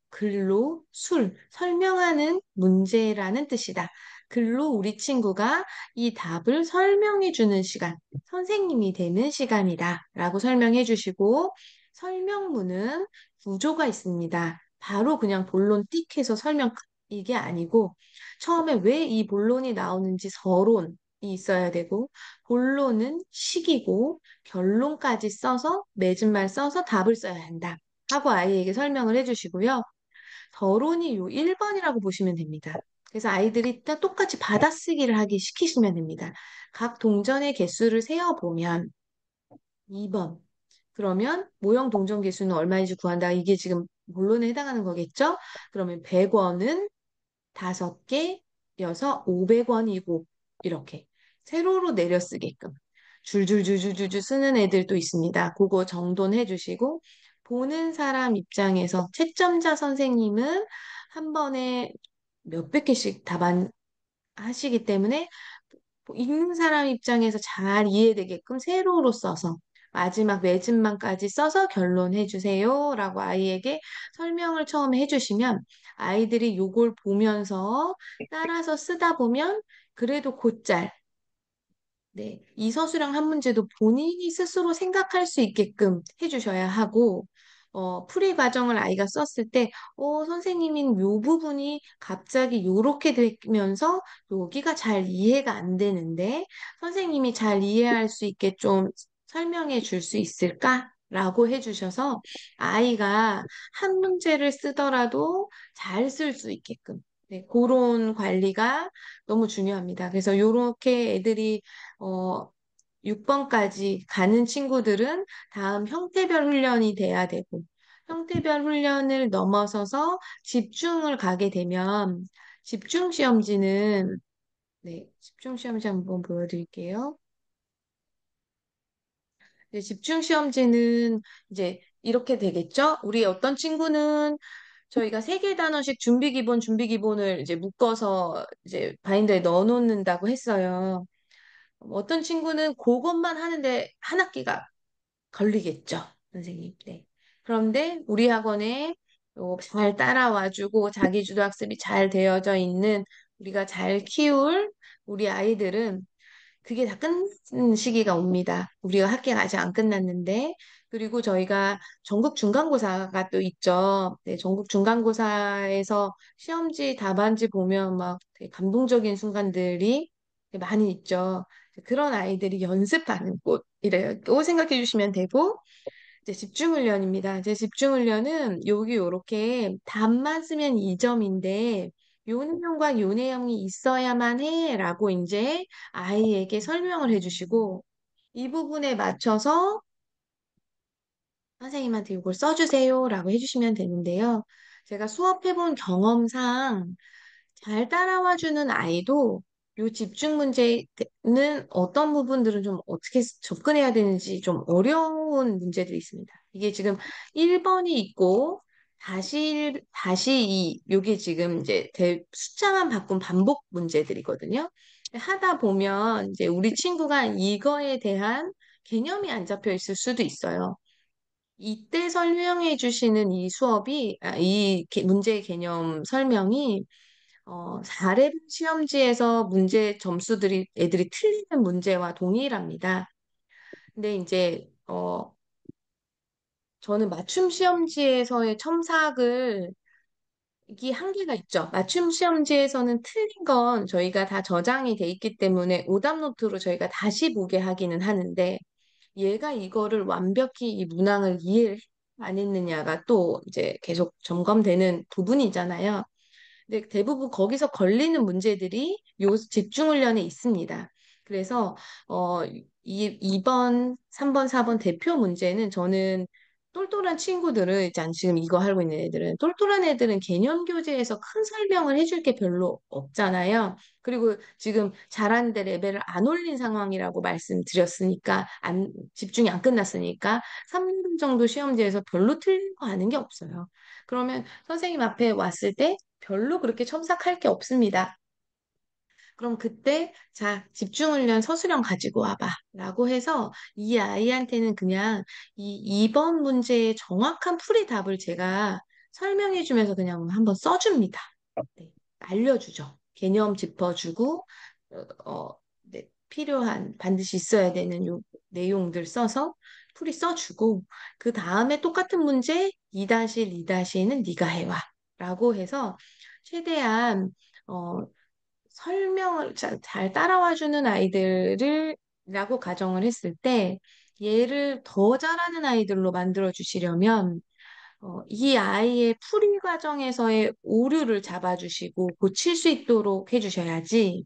글로 술, 설명하는 문제라는 뜻이다. 글로 우리 친구가 이 답을 설명해 주는 시간, 선생님이 되는 시간이다. 라고 설명해 주시고, 설명문은 구조가 있습니다. 바로 그냥 본론 띡 해서 설명 끝. 이게 아니고, 처음에 왜 이 본론이 나오는지 서론이 있어야 되고, 본론은 식이고, 결론까지 써서, 맺은 말 써서 답을 써야 한다. 하고 아이에게 설명을 해주시고요. 서론이 요 1번이라고 보시면 됩니다. 그래서 아이들이 다 똑같이 받아쓰기를 하기 시키시면 됩니다. 각 동전의 개수를 세어보면 2번. 그러면 모형 동전 개수는 얼마인지 구한다. 이게 지금 본론에 해당하는 거겠죠? 그러면 100원은 5개여서 500원이고 이렇게 세로로 내려 쓰게끔 줄줄줄줄줄 쓰는 애들도 있습니다. 그거 정돈해 주시고 보는 사람 입장에서 채점자 선생님은 한 번에 몇백 개씩 답안하시기 때문에 읽는 사람 입장에서 잘 이해되게끔 세로로 써서 마지막 매진만까지 써서 결론해 주세요. 라고 아이에게 설명을 처음에 해주시면 아이들이 요걸 보면서 따라서 쓰다 보면 그래도 곧잘 네, 이 서술형 한 문제도 본인이 스스로 생각할 수 있게끔 해주셔야 하고, 풀이 과정을 아이가 썼을 때, 선생님인 요 부분이 갑자기 요렇게 되면서 여기가 잘 이해가 안 되는데, 선생님이 잘 이해할 수 있게 좀 설명해 줄 수 있을까? 라고 해주셔서 아이가 한 문제를 쓰더라도 잘 쓸 수 있게끔. 네, 그런 관리가 너무 중요합니다. 그래서 요렇게 애들이 어, 6번까지 가는 친구들은 다음 형태별 훈련이 돼야 되고, 형태별 훈련을 넘어서서 집중을 가게 되면, 집중 시험지는, 네, 집중 시험지 한번 보여드릴게요. 네, 집중 시험지는 이제 이렇게 되겠죠? 우리 어떤 친구는 저희가 세 개 단어씩 준비 기본, 준비 기본을 이제 묶어서 이제 바인더에 넣어 놓는다고 했어요. 어떤 친구는 그것만 하는데 한 학기가 걸리겠죠, 선생님. 네. 그런데 우리 학원에 잘 따라와주고 자기주도 학습이 잘 되어져 있는 우리가 잘 키울 우리 아이들은 그게 다 끝는 시기가 옵니다. 우리가 학기가 아직 안 끝났는데, 그리고 저희가 전국 중간고사가 또 있죠. 네, 전국 중간고사에서 시험지 답안지 보면 막 되게 감동적인 순간들이 많이 있죠. 그런 아이들이 연습하는 곳이래요. 또 생각해 주시면 되고, 이제 집중훈련입니다. 이제 집중훈련은 여기 요렇게 답만 쓰면 2점인데 요 내용과 요 내용이 있어야만 해라고 이제 아이에게 설명을 해주시고 이 부분에 맞춰서 선생님한테 이걸 써주세요라고 해주시면 되는데요. 제가 수업해본 경험상 잘 따라와주는 아이도 요 집중 문제는 어떤 부분들은 좀 어떻게 접근해야 되는지 좀 어려운 문제들이 있습니다. 이게 지금 1번이 있고 다시 요게 지금 이제 숫자만 바꾼 반복 문제들이거든요. 하다 보면 이제 우리 친구가 이거에 대한 개념이 안 잡혀 있을 수도 있어요. 이때 설명해 주시는 이 수업이, 문제 개념 설명이 4레벨 시험지에서 문제 점수들이 애들이 틀리는 문제와 동일합니다. 근데 이제 저는 맞춤 시험지에서의 첨삭을 이게 한계가 있죠. 맞춤 시험지에서는 틀린 건 저희가 다 저장이 돼 있기 때문에 오답 노트로 저희가 다시 보게 하기는 하는데 얘가 이거를 완벽히 이 문항을 이해를 안 했느냐가 또 이제 계속 점검되는 부분이잖아요. 근데 대부분 거기서 걸리는 문제들이 요 집중훈련에 있습니다. 그래서 이 2번, 3번, 4번 대표 문제는 저는 똘똘한 친구들은 일단 지금 이거 하고 있는 애들은 똘똘한 애들은 개념 교재에서 큰 설명을 해줄 게 별로 없잖아요. 그리고 지금 잘하는데 레벨을 안 올린 상황이라고 말씀드렸으니까 집중이 안 끝났으니까 3분 정도 시험지에서 별로 틀린 거 아는 게 없어요. 그러면 선생님 앞에 왔을 때 별로 그렇게 첨삭할 게 없습니다. 그럼 그때 자 집중훈련 서술형 가지고 와봐 라고 해서 이 아이한테는 그냥 이 2번 문제의 정확한 풀이 답을 제가 설명해 주면서 그냥 한번 써줍니다. 네, 알려주죠. 개념 짚어주고 네, 필요한 반드시 있어야 되는 요 내용들 써서 풀이 써주고 그 다음에 똑같은 문제 2-1, 2-2는 네가 해와 라고 해서 최대한 어, 설명을 잘 따라와주는 아이들을 라고 가정을 했을 때 얘를 더 잘하는 아이들로 만들어 주시려면 이 아이의 풀이 과정에서의 오류를 잡아주시고 고칠 수 있도록 해주셔야지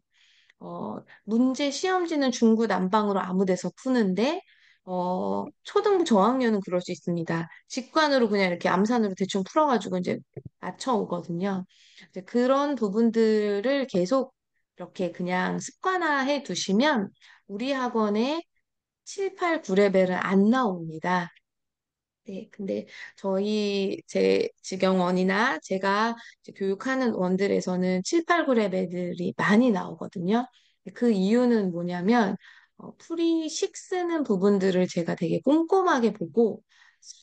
문제 시험지는 중구난방으로 아무 데서 푸는데, 초등부 저학년은 그럴 수 있습니다. 직관으로 그냥 이렇게 암산으로 대충 풀어가지고 이제 맞춰오거든요. 이제 그런 부분들을 계속 이렇게 그냥 습관화해 두시면 우리 학원에 7, 8, 9레벨은 안 나옵니다. 네, 근데 제 직영원이나 제가 이제 교육하는 원들에서는 7, 8, 9레벨들이 많이 나오거든요. 그 이유는 뭐냐면, 풀이식 쓰는 부분들을 제가 되게 꼼꼼하게 보고,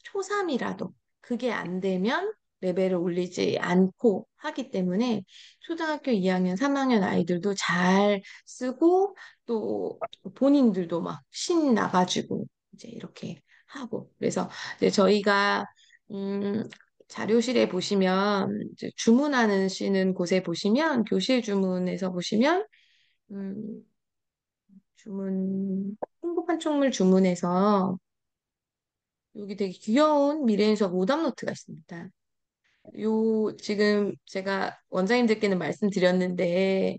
초삼이라도 그게 안 되면 레벨을 올리지 않고 하기 때문에 초등학교 2학년, 3학년 아이들도 잘 쓰고 또 본인들도 막 신나가지고 이제 이렇게 하고 그래서 이제 저희가 음, 자료실에 보시면 이제 주문하시는 곳에 보시면 교실 주문에서 보시면 음, 주문 홍보 판촉물 주문에서 여기 되게 귀여운 미래의 수업 오답 노트가 있습니다. 지금 제가 원장님들께는 말씀드렸는데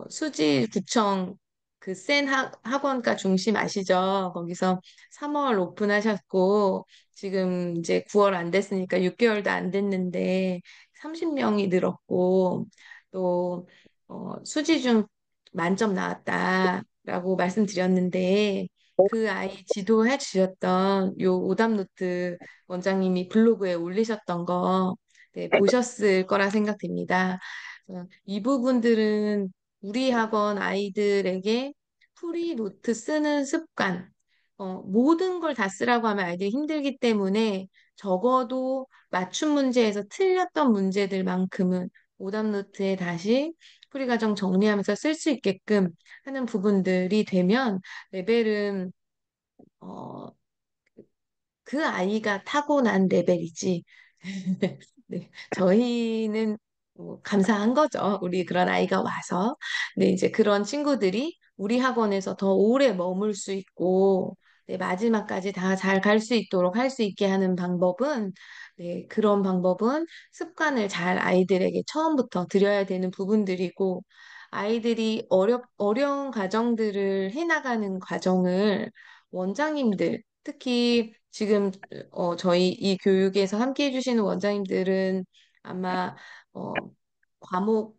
수지구청 그 센 학원가 중심 아시죠? 거기서 3월 오픈하셨고 지금 이제 9월 안 됐으니까 6개월도 안 됐는데 30명이 늘었고 또 수지 중 만점 나왔다라고 말씀드렸는데 그 아이 지도해 주셨던 요 오답노트 원장님이 블로그에 올리셨던 거 네, 보셨을 거라 생각됩니다. 이 부분들은 우리 학원 아이들에게 풀이 노트 쓰는 습관, 모든 걸 다 쓰라고 하면 아이들이 힘들기 때문에 적어도 맞춤 문제에서 틀렸던 문제들만큼은 오답 노트에 다시 풀이 과정 정리하면서 쓸 수 있게끔 하는 부분들이 되면 레벨은 어, 그 아이가 타고난 레벨이지. 네, 저희는 감사한 거죠. 우리 그런 아이가 와서. 네, 이제 그런 친구들이 우리 학원에서 더 오래 머물 수 있고, 네, 마지막까지 다 잘 갈 수 있도록 할 수 있게 하는 방법은, 네, 그런 방법은 습관을 잘 아이들에게 처음부터 드려야 되는 부분들이고, 아이들이 어려운 과정들을 해나가는 과정을 원장님들, 특히 지금 저희 이 교육에서 함께 해주시는 원장님들은 아마 어, 과목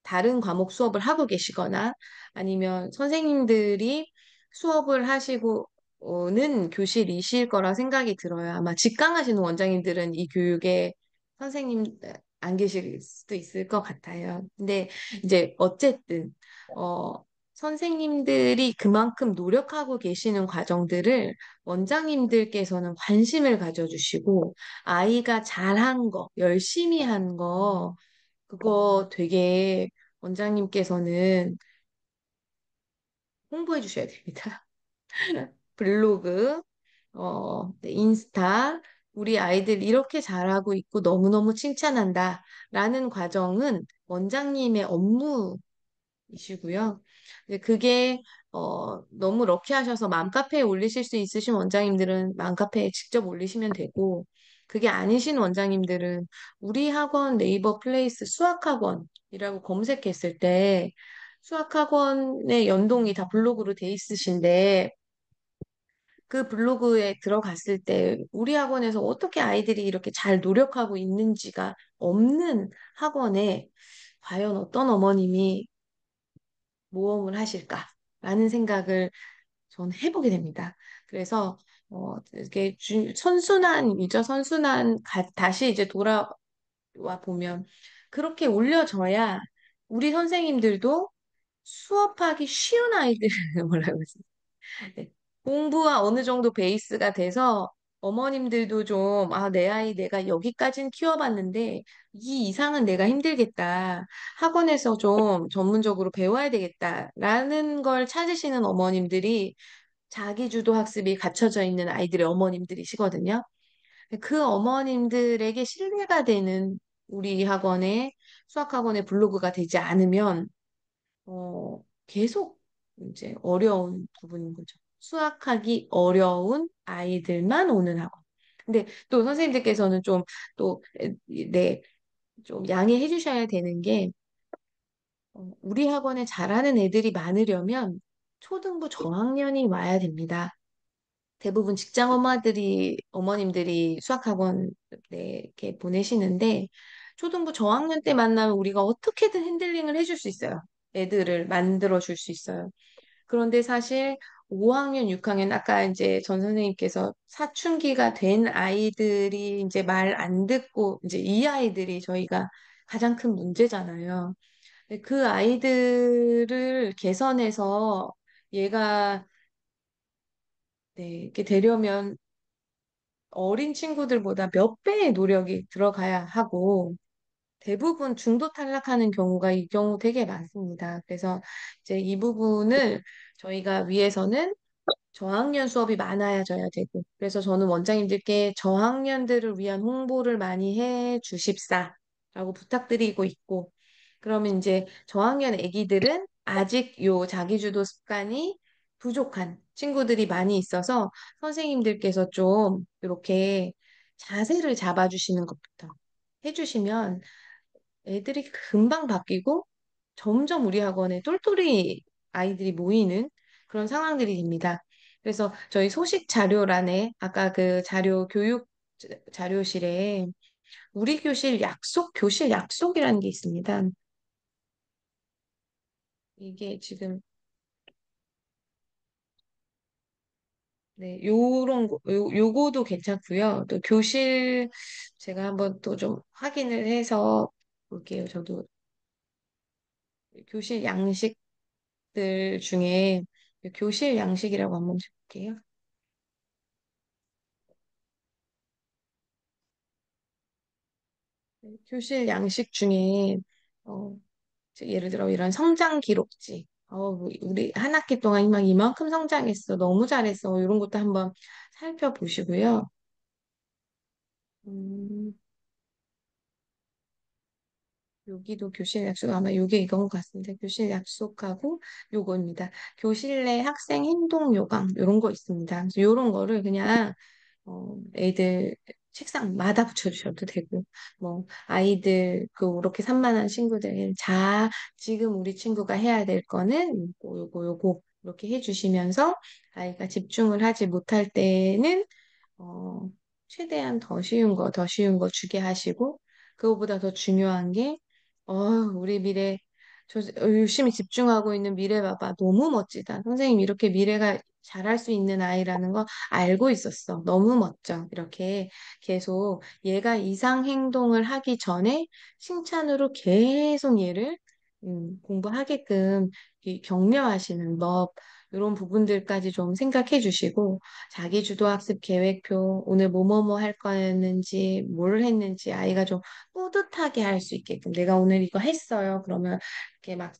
다른 과목 수업을 하고 계시거나 아니면 선생님들이 수업을 하시고는 교실이실 거라 생각이 들어요. 아마 직강하시는 원장님들은 이 교육에 선생님 안 계실 수도 있을 것 같아요. 근데 이제 어쨌든 선생님들이 그만큼 노력하고 계시는 과정들을 원장님들께서는 관심을 가져주시고 아이가 잘한 거, 열심히 한 거, 그거 되게 원장님께서는 홍보해 주셔야 됩니다. 블로그, 네, 인스타, 우리 아이들 이렇게 잘하고 있고 너무너무 칭찬한다. 라는 과정은 원장님의 업무이시고요. 근데 그게 너무 럭키하셔서 맘카페에 올리실 수 있으신 원장님들은 맘카페에 직접 올리시면 되고, 그게 아니신 원장님들은 우리 학원 네이버 플레이스 수학학원이라고 검색했을 때 수학학원의 연동이 다 블로그로 돼 있으신데 그 블로그에 들어갔을 때 우리 학원에서 어떻게 아이들이 이렇게 잘 노력하고 있는지가 없는 학원에 과연 어떤 어머님이 모험을 하실까라는 생각을 저는 해보게 됩니다. 그래서 이게 선순환이죠. 다시 이제 돌아와 보면 그렇게 올려져야 우리 선생님들도 수업하기 쉬운 아이들을 뭐라고 네. 공부가 어느 정도 베이스가 돼서 어머님들도 좀, 아, 내 아이 내가 여기까진 키워봤는데, 이 이상은 내가 힘들겠다. 학원에서 좀 전문적으로 배워야 되겠다라는 걸 찾으시는 어머님들이 자기주도 학습이 갖춰져 있는 아이들의 어머님들이시거든요. 그 어머님들에게 신뢰가 되는 우리 학원의 수학학원의 블로그가 되지 않으면 계속 이제 어려운 부분인 거죠. 수학하기 어려운 아이들만 오는 학원. 근데 또 선생님들께서는 좀 또, 네, 좀 양해해 주셔야 되는 게, 우리 학원에 잘하는 애들이 많으려면 초등부 저학년이 와야 됩니다. 대부분 직장 어머님들이 수학학원 네, 이렇게 보내시는데, 초등부 저학년 때 만나면 우리가 어떻게든 핸들링을 해줄 수 있어요. 애들을 만들어 줄 수 있어요. 그런데 사실 5학년, 6학년, 아까 이제 전 선생님께서 사춘기가 된 아이들이 이제 말 안 듣고, 이제 이 아이들이 저희가 가장 큰 문제잖아요. 근데 그 아이들을 개선해서 얘가, 네, 이렇게 되려면 어린 친구들보다 몇 배의 노력이 들어가야 하고, 대부분 중도 탈락하는 경우가 이 경우 되게 많습니다. 그래서 이제 이 부분을 저희가 위해서는 저학년 수업이 많아져야 되고, 그래서 저는 원장님들께 저학년들을 위한 홍보를 많이 해 주십사라고 부탁드리고 있고, 그러면 이제 저학년 아기들은 아직 요 자기주도 습관이 부족한 친구들이 많이 있어서 선생님들께서 좀 이렇게 자세를 잡아주시는 것부터 해주시면 애들이 금방 바뀌고 점점 우리 학원에 똘똘이 아이들이 모이는 그런 상황들이 됩니다. 그래서 저희 소식 자료란에 아까 그 자료 교육 자료실에 우리 교실 약속, 교실 약속이라는 게 있습니다. 이게 지금 네, 요거도 괜찮고요. 또 교실 제가 한번 또 좀 확인을 해서 볼게요. 저도 교실 양식들 중에 교실 양식이라고 한번 볼게요. 네, 교실 양식 중에 어, 예를 들어 이런 성장 기록지. 우리 한 학기 동안 이만큼 성장했어. 너무 잘했어. 이런 것도 한번 살펴보시고요. 음, 여기도 교실 약속, 아마 요게 이건 것 같습니다. 교실 약속하고 요거입니다. 교실 내 학생 행동 요강, 요런 거 있습니다. 그래서 요런 거를 그냥 애들 책상마다 붙여주셔도 되고, 뭐, 아이들, 그렇게 산만한 친구들, 자, 지금 우리 친구가 해야 될 거는 요거, 이렇게 해주시면서 아이가 집중을 하지 못할 때는, 어, 최대한 더 쉬운 거 주게 하시고, 그거보다 더 중요한 게, 우리 미래, 열심히 집중하고 있는 미래 봐봐. 너무 멋지다. 선생님, 이렇게 미래가 잘할 수 있는 아이라는 거 알고 있었어. 너무 멋져. 이렇게 계속 얘가 이상 행동을 하기 전에 칭찬으로 계속 얘를 공부하게끔 격려하시는 법, 이런 부분들까지 좀 생각해 주시고, 자기 주도 학습 계획표, 오늘 뭐뭐뭐 할 거였는지, 뭘 했는지 아이가 좀 뿌듯하게 할 수 있게끔 내가 오늘 이거 했어요. 그러면 이렇게 막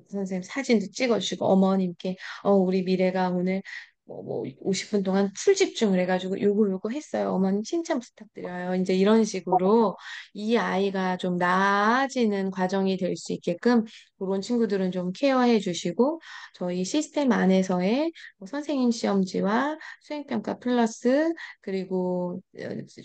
선생님 사진도 찍어주시고 어머님께 우리 미래가 오늘 뭐 50분 동안 풀 집중을 해가지고 요거 했어요. 어머님 칭찬 부탁드려요. 이제 이런 식으로 이 아이가 좀 나아지는 과정이 될 수 있게끔 그런 친구들은 좀 케어해 주시고 저희 시스템 안에서의 뭐 선생님 시험지와 수행평가 플러스 그리고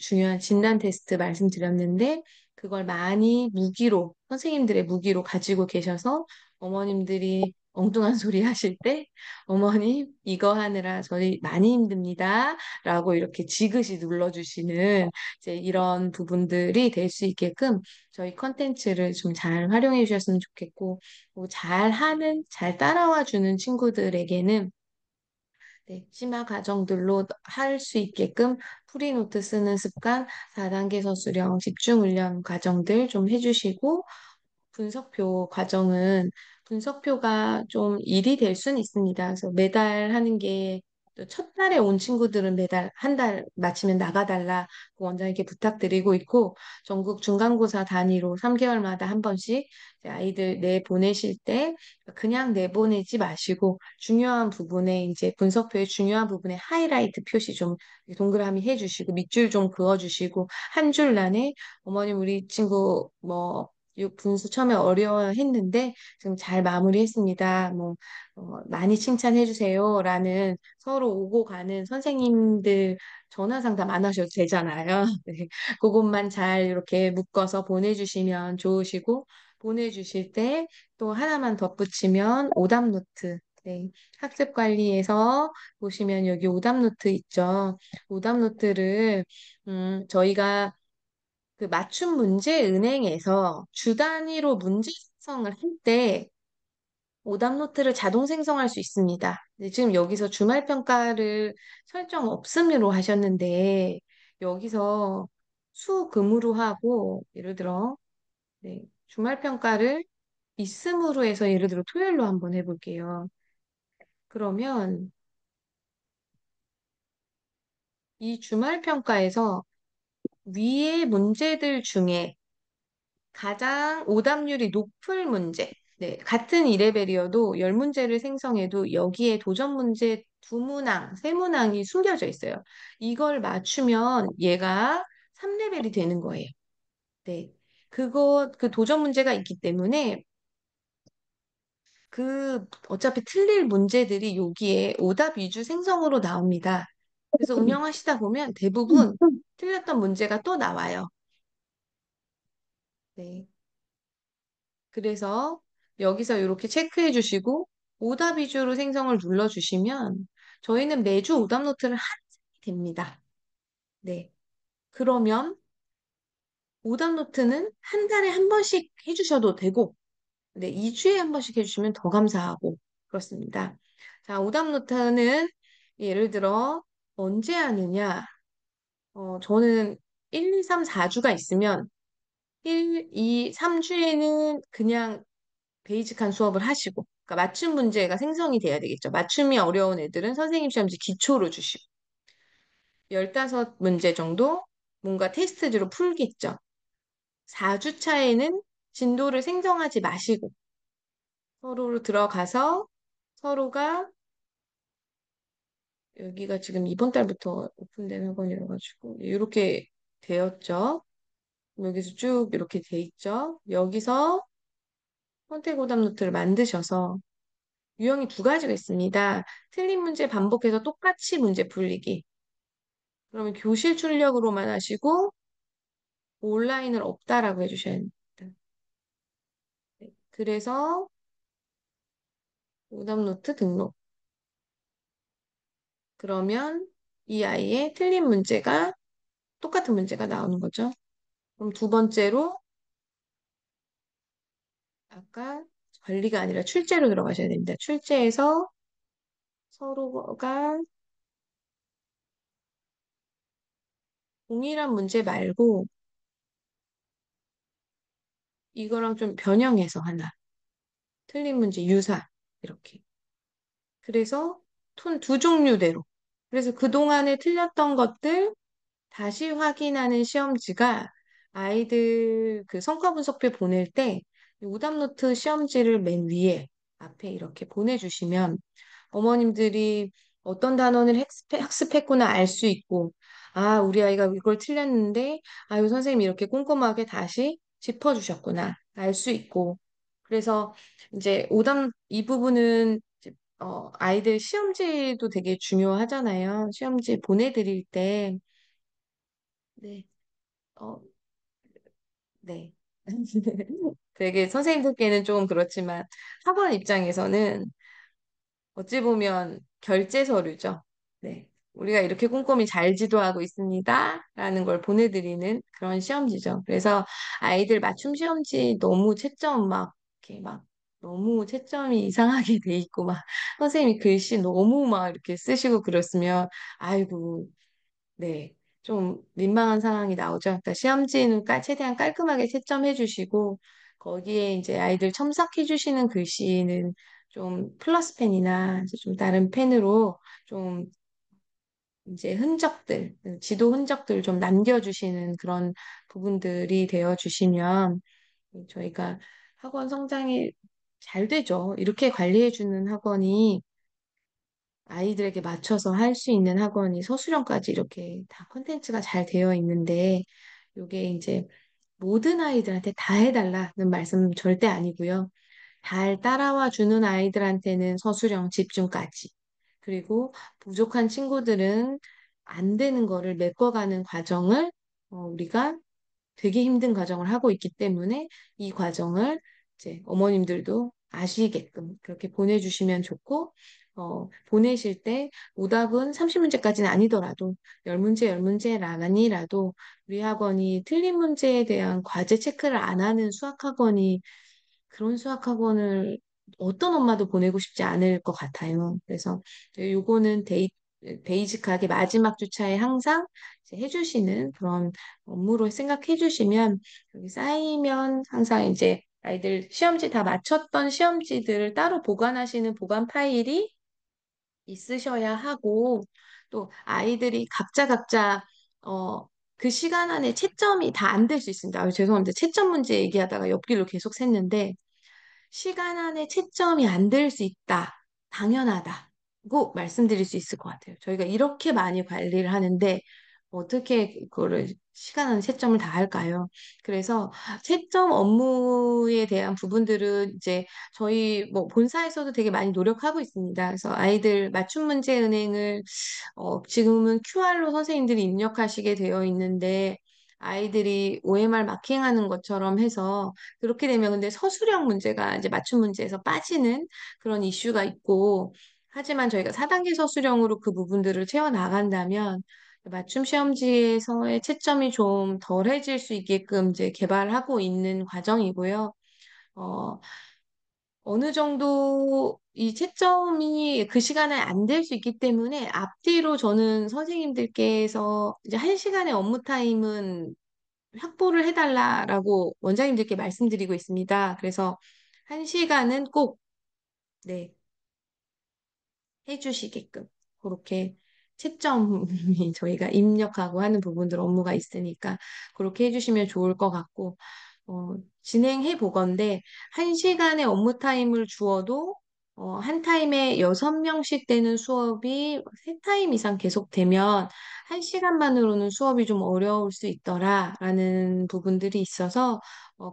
중요한 진단 테스트 말씀드렸는데 그걸 많이 무기로, 선생님들의 무기로 가지고 계셔서 어머님들이 엉뚱한 소리 하실 때, 어머님, 이거 하느라 저희 많이 힘듭니다. 라고 이렇게 지그시 눌러주시는 이제 이런 부분들이 될 수 있게끔 저희 컨텐츠를 좀 잘 활용해 주셨으면 좋겠고, 잘하는, 잘 따라와 주는 친구들에게는 네, 심화 과정들로 할 수 있게끔 프리노트 쓰는 습관, 4단계 서술형 집중 훈련 과정들 좀 해주시고, 분석표 과정은 분석표가 좀 일이 될 수는 있습니다. 그래서 매달 하는 게 또 첫 달에 온 친구들은 매달 한 달 마치면 나가달라 그 원장님께 부탁드리고 있고 전국 중간고사 단위로 3개월마다 한 번씩 이제 아이들 내보내실 때 그냥 내보내지 마시고 중요한 부분에 이제 분석표의 중요한 부분에 하이라이트 표시 좀 동그라미 해주시고 밑줄 좀 그어주시고 한 줄란에 어머님 우리 친구 뭐 분수 처음에 어려워했는데 지금 잘 마무리했습니다. 뭐 많이 칭찬해 주세요라는 서로 오고 가는 선생님들 전화 상담 안 하셔도 되잖아요. 네. 그것만 잘 이렇게 묶어서 보내주시면 좋으시고 보내주실 때 또 하나만 덧붙이면 오답 노트. 네. 학습 관리에서 보시면 여기 오답 노트 있죠. 오답 노트를 저희가 그 맞춤 문제 은행에서 주 단위로 문제 생성을 할 때 오답 노트를 자동 생성할 수 있습니다. 근데 지금 여기서 주말 평가를 설정 없음으로 하셨는데 여기서 수금으로 하고 예를 들어 네, 주말 평가를 있음으로 해서 예를 들어 토요일로 한번 해볼게요. 그러면 이 주말 평가에서 위의 문제들 중에 가장 오답률이 높을 문제, 네, 같은 2레벨이어도 10문제를 생성해도 여기에 도전 문제 두 문항, 세 문항이 숨겨져 있어요. 이걸 맞추면 얘가 3레벨이 되는 거예요. 네. 그 도전 문제가 있기 때문에 어차피 틀릴 문제들이 여기에 오답 위주 생성으로 나옵니다. 그래서 운영하시다 보면 대부분 틀렸던 문제가 또 나와요. 네. 그래서 여기서 이렇게 체크해 주시고 오답 위주로 생성을 눌러 주시면 저희는 매주 오답 노트를 하게 됩니다. 네. 그러면 오답 노트는 한 달에 한 번씩 해주셔도 되고, 네, 2주에 한 번씩 해주시면 더 감사하고, 그렇습니다. 자, 오답 노트는 예를 들어 언제 하느냐? 저는 1, 2, 3, 4주가 있으면 1, 2, 3주에는 그냥 베이직한 수업을 하시고, 그러니까 맞춤 문제가 생성이 돼야 되겠죠. 맞춤이 어려운 애들은 선생님 시험지 기초로 주시고, 15문제 정도 뭔가 테스트지로 풀겠죠. 4주 차에는 진도를 생성하지 마시고, 서로로 들어가서 서로가 여기가 지금 이번 달부터 오픈된 학원이라 가지고 이렇게 되었죠. 여기서 쭉 이렇게 돼 있죠. 여기서 선택 오답 노트를 만드셔서 유형이 두 가지가 있습니다. 틀린 문제 반복해서 똑같이 문제 풀리기. 그러면 교실 출력으로만 하시고 온라인을 없다라고 해주셔야 됩니다. 네. 그래서 오답 노트 등록. 그러면 이 아이의 틀린 문제가 똑같은 문제가 나오는 거죠. 그럼 두 번째로 아까 관리가 아니라 출제로 들어가셔야 됩니다. 출제에서 서로가 동일한 문제 말고 이거랑 좀 변형해서 하나. 틀린 문제 유사. 이렇게. 그래서 톤 두 종류대로. 그래서 그동안에 틀렸던 것들 다시 확인하는 시험지가 아이들 그 성과 분석표 보낼 때 오답노트 시험지를 맨 위에 앞에 이렇게 보내주시면 어머님들이 어떤 단원을 학습했구나 알 수 있고, 아, 우리 아이가 이걸 틀렸는데, 아유, 선생님이 이렇게 꼼꼼하게 다시 짚어주셨구나 알 수 있고, 그래서 이제 오답 이 부분은 이제, 아이들 시험지도 되게 중요하잖아요. 시험지 보내드릴 때, 네, 어, 네. 되게 선생님들께는 조금 그렇지만 학원 입장에서는 어찌 보면 결제 서류죠. 네. 우리가 이렇게 꼼꼼히 잘 지도하고 있습니다. 라는 걸 보내드리는 그런 시험지죠. 그래서 아이들 맞춤 시험지 너무 채점 막, 이렇게 막, 너무 채점이 이상하게 돼 있고, 막, 선생님이 글씨 너무 막 이렇게 쓰시고 그랬으면, 아이고, 네. 좀 민망한 상황이 나오죠. 그러니까 시험지는 최대한 깔끔하게 채점해 주시고, 거기에 이제 아이들 첨삭해 주시는 글씨는 좀 플러스 펜이나 이제 좀 다른 펜으로 좀 이제 흔적들, 지도 흔적들 좀 남겨주시는 그런 부분들이 되어 주시면 저희가 학원 성장이 잘 되죠. 이렇게 관리해 주는 학원이 아이들에게 맞춰서 할 수 있는 학원이 서술형까지 이렇게 다 콘텐츠가 잘 되어 있는데, 요게 이제 모든 아이들한테 다 해달라는 말씀 절대 아니고요. 잘 따라와 주는 아이들한테는 서술형 집중까지. 그리고 부족한 친구들은 안 되는 거를 메꿔가는 과정을 우리가 되게 힘든 과정을 하고 있기 때문에 이 과정을 이제 어머님들도 아시게끔 그렇게 보내주시면 좋고, 보내실 때 오답은 30문제까지는 아니더라도 10문제, 10문제라니라도 우리 학원이 틀린 문제에 대한 과제 체크를 안 하는 수학학원이 그런 수학학원을 어떤 엄마도 보내고 싶지 않을 것 같아요. 그래서 요거는 베이직하게 마지막 주차에 항상 이제 해주시는 그런 업무로 생각해 주시면 여기 쌓이면 항상 이제 아이들 시험지 다 마쳤던 시험지들을 따로 보관하시는 보관 파일이 있으셔야 하고 또 아이들이 각자 그 시간 안에 채점이 다 안 될 수 있습니다. 죄송합니다. 채점 문제 얘기하다가 옆길로 계속 샜는데 시간 안에 채점이 안 될 수 있다. 당연하다고 말씀드릴 수 있을 것 같아요. 저희가 이렇게 많이 관리를 하는데 어떻게 그거를 시간 안에 채점을 다 할까요? 그래서 채점 업무에 대한 부분들은 이제 저희 뭐 본사에서도 되게 많이 노력하고 있습니다. 그래서 아이들 맞춤 문제 은행을 지금은 QR로 선생님들이 입력하시게 되어 있는데 아이들이 OMR 마킹하는 것처럼 해서 그렇게 되면 근데 서술형 문제가 이제 맞춤 문제에서 빠지는 그런 이슈가 있고 하지만 저희가 4단계 서술형으로 그 부분들을 채워 나간다면 맞춤 시험지에서의 채점이 좀 덜해질 수 있게끔 이제 개발하고 있는 과정이고요. 어, 어느 정도 이 채점이 그 시간에 안 될 수 있기 때문에 앞뒤로 저는 선생님들께서 이제 1시간의 업무 타임은 확보를 해달라라고 원장님들께 말씀드리고 있습니다. 그래서 1시간은 꼭, 네, 해주시게끔 그렇게 채점이 저희가 입력하고 하는 부분들 업무가 있으니까 그렇게 해주시면 좋을 것 같고 진행해 보건데, 한 시간의 업무 타임을 주어도, 한 타임에 6명씩 되는 수업이 세 타임 이상 계속되면, 한 시간만으로는 수업이 좀 어려울 수 있더라라는 부분들이 있어서,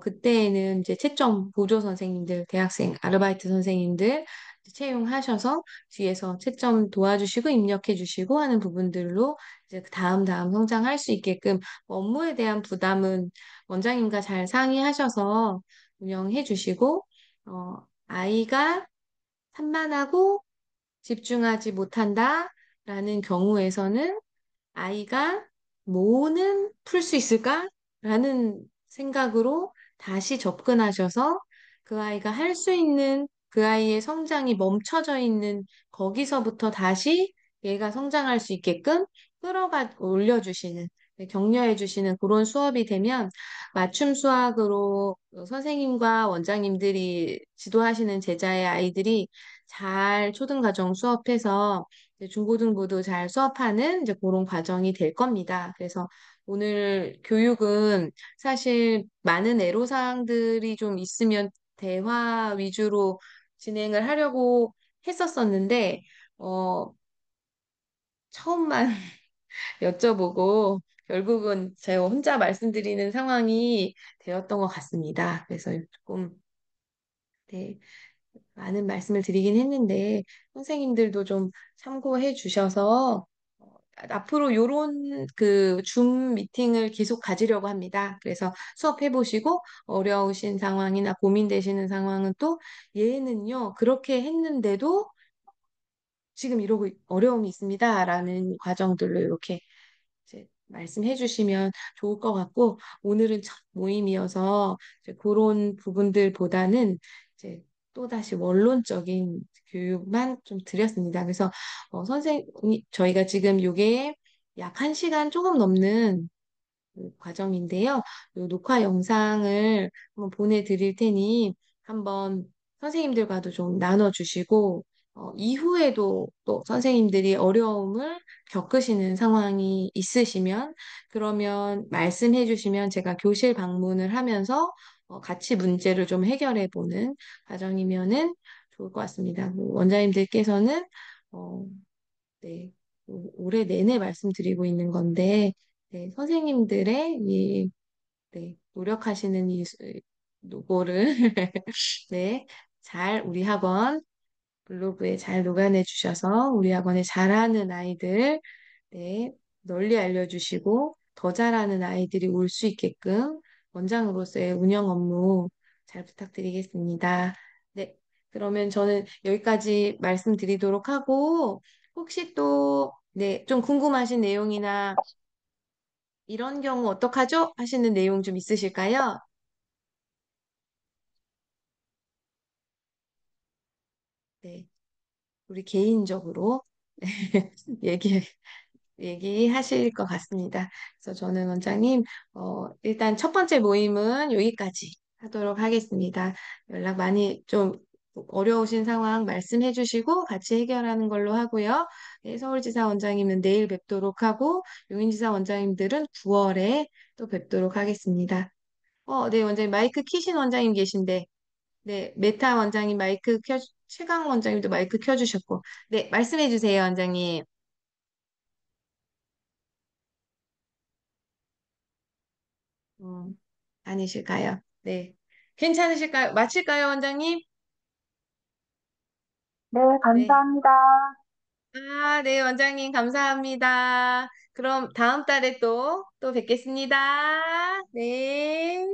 그때에는 이제 채점 보조 선생님들, 대학생, 아르바이트 선생님들 채용하셔서 뒤에서 채점 도와주시고 입력해 주시고 하는 부분들로 이제 그 다음 성장할 수 있게끔 업무에 대한 부담은 원장님과 잘 상의하셔서 운영해 주시고, 아이가 산만하고 집중하지 못한다라는 경우에서는 아이가 뭐는 풀 수 있을까? 라는 생각으로 다시 접근하셔서 그 아이가 할 수 있는 그 아이의 성장이 멈춰져 있는 거기서부터 다시 얘가 성장할 수 있게끔 올려주시는, 네, 격려해주시는 그런 수업이 되면 맞춤 수학으로 선생님과 원장님들이 지도하시는 제자의 아이들이 잘 초등과정 수업해서 이제 중고등부도 잘 수업하는 이제 그런 과정이 될 겁니다. 그래서 오늘 교육은 사실 많은 애로사항들이 좀 있으면 대화 위주로 진행을 하려고 했었었는데, 어, 처음만 여쭤보고 결국은 제가 혼자 말씀드리는 상황이 되었던 것 같습니다. 그래서 조금, 네, 많은 말씀을 드리긴 했는데 선생님들도 좀 참고해 주셔서 앞으로 요런 그 줌 미팅을 계속 가지려고 합니다. 그래서 수업해 보시고 어려우신 상황이나 고민되시는 상황은 또 얘는요 그렇게 했는데도 지금 이러고 어려움이 있습니다라는 과정들로 이렇게 이제 말씀해 주시면 좋을 것 같고, 오늘은 첫 모임이어서 이제 그런 부분들보다는 이제 또다시 원론적인 교육만 좀 드렸습니다. 그래서 저희가 지금 요게 약 1시간 조금 넘는 그 과정인데요. 요 녹화 영상을 한번 보내드릴 테니 한번 선생님들과도 좀 나눠주시고, 이후에도 또 선생님들이 어려움을 겪으시는 상황이 있으시면, 그러면 말씀해 주시면 제가 교실 방문을 하면서 같이 문제를 좀 해결해 보는 과정이면은 좋을 것 같습니다. 원장님들께서는, 어, 네, 올해 내내 말씀드리고 있는 건데, 네, 선생님들의 네, 노력하시는 노고를, 네, 잘 우리 학원 블로그에 잘 녹아내 주셔서 우리 학원에 잘하는 아이들, 네, 널리 알려주시고 더 잘하는 아이들이 올 수 있게끔 원장으로서의 운영 업무 잘 부탁드리겠습니다. 네, 그러면 저는 여기까지 말씀드리도록 하고 혹시 또 네, 좀 궁금하신 내용이나 이런 경우 어떡하죠? 하시는 내용 좀 있으실까요? 네, 우리 개인적으로 얘기 얘기하실 것 같습니다. 그래서 저는 원장님, 일단 첫 번째 모임은 여기까지 하도록 하겠습니다. 연락 많이 좀 어려우신 상황 말씀해 주시고 같이 해결하는 걸로 하고요. 네, 서울지사 원장님은 내일 뵙도록 하고 용인지사 원장님들은 9월에 또 뵙도록 하겠습니다. 네, 원장님 마이크 키신 원장님 계신데 네, 메타 원장님 최강 원장님도 마이크 켜주셨고 네, 말씀해 주세요, 원장님. 음, 아니실까요? 네. 괜찮으실까요? 마칠까요, 원장님? 네, 네. 감사합니다. 네, 원장님, 감사합니다. 그럼 다음 달에 또 뵙겠습니다. 네.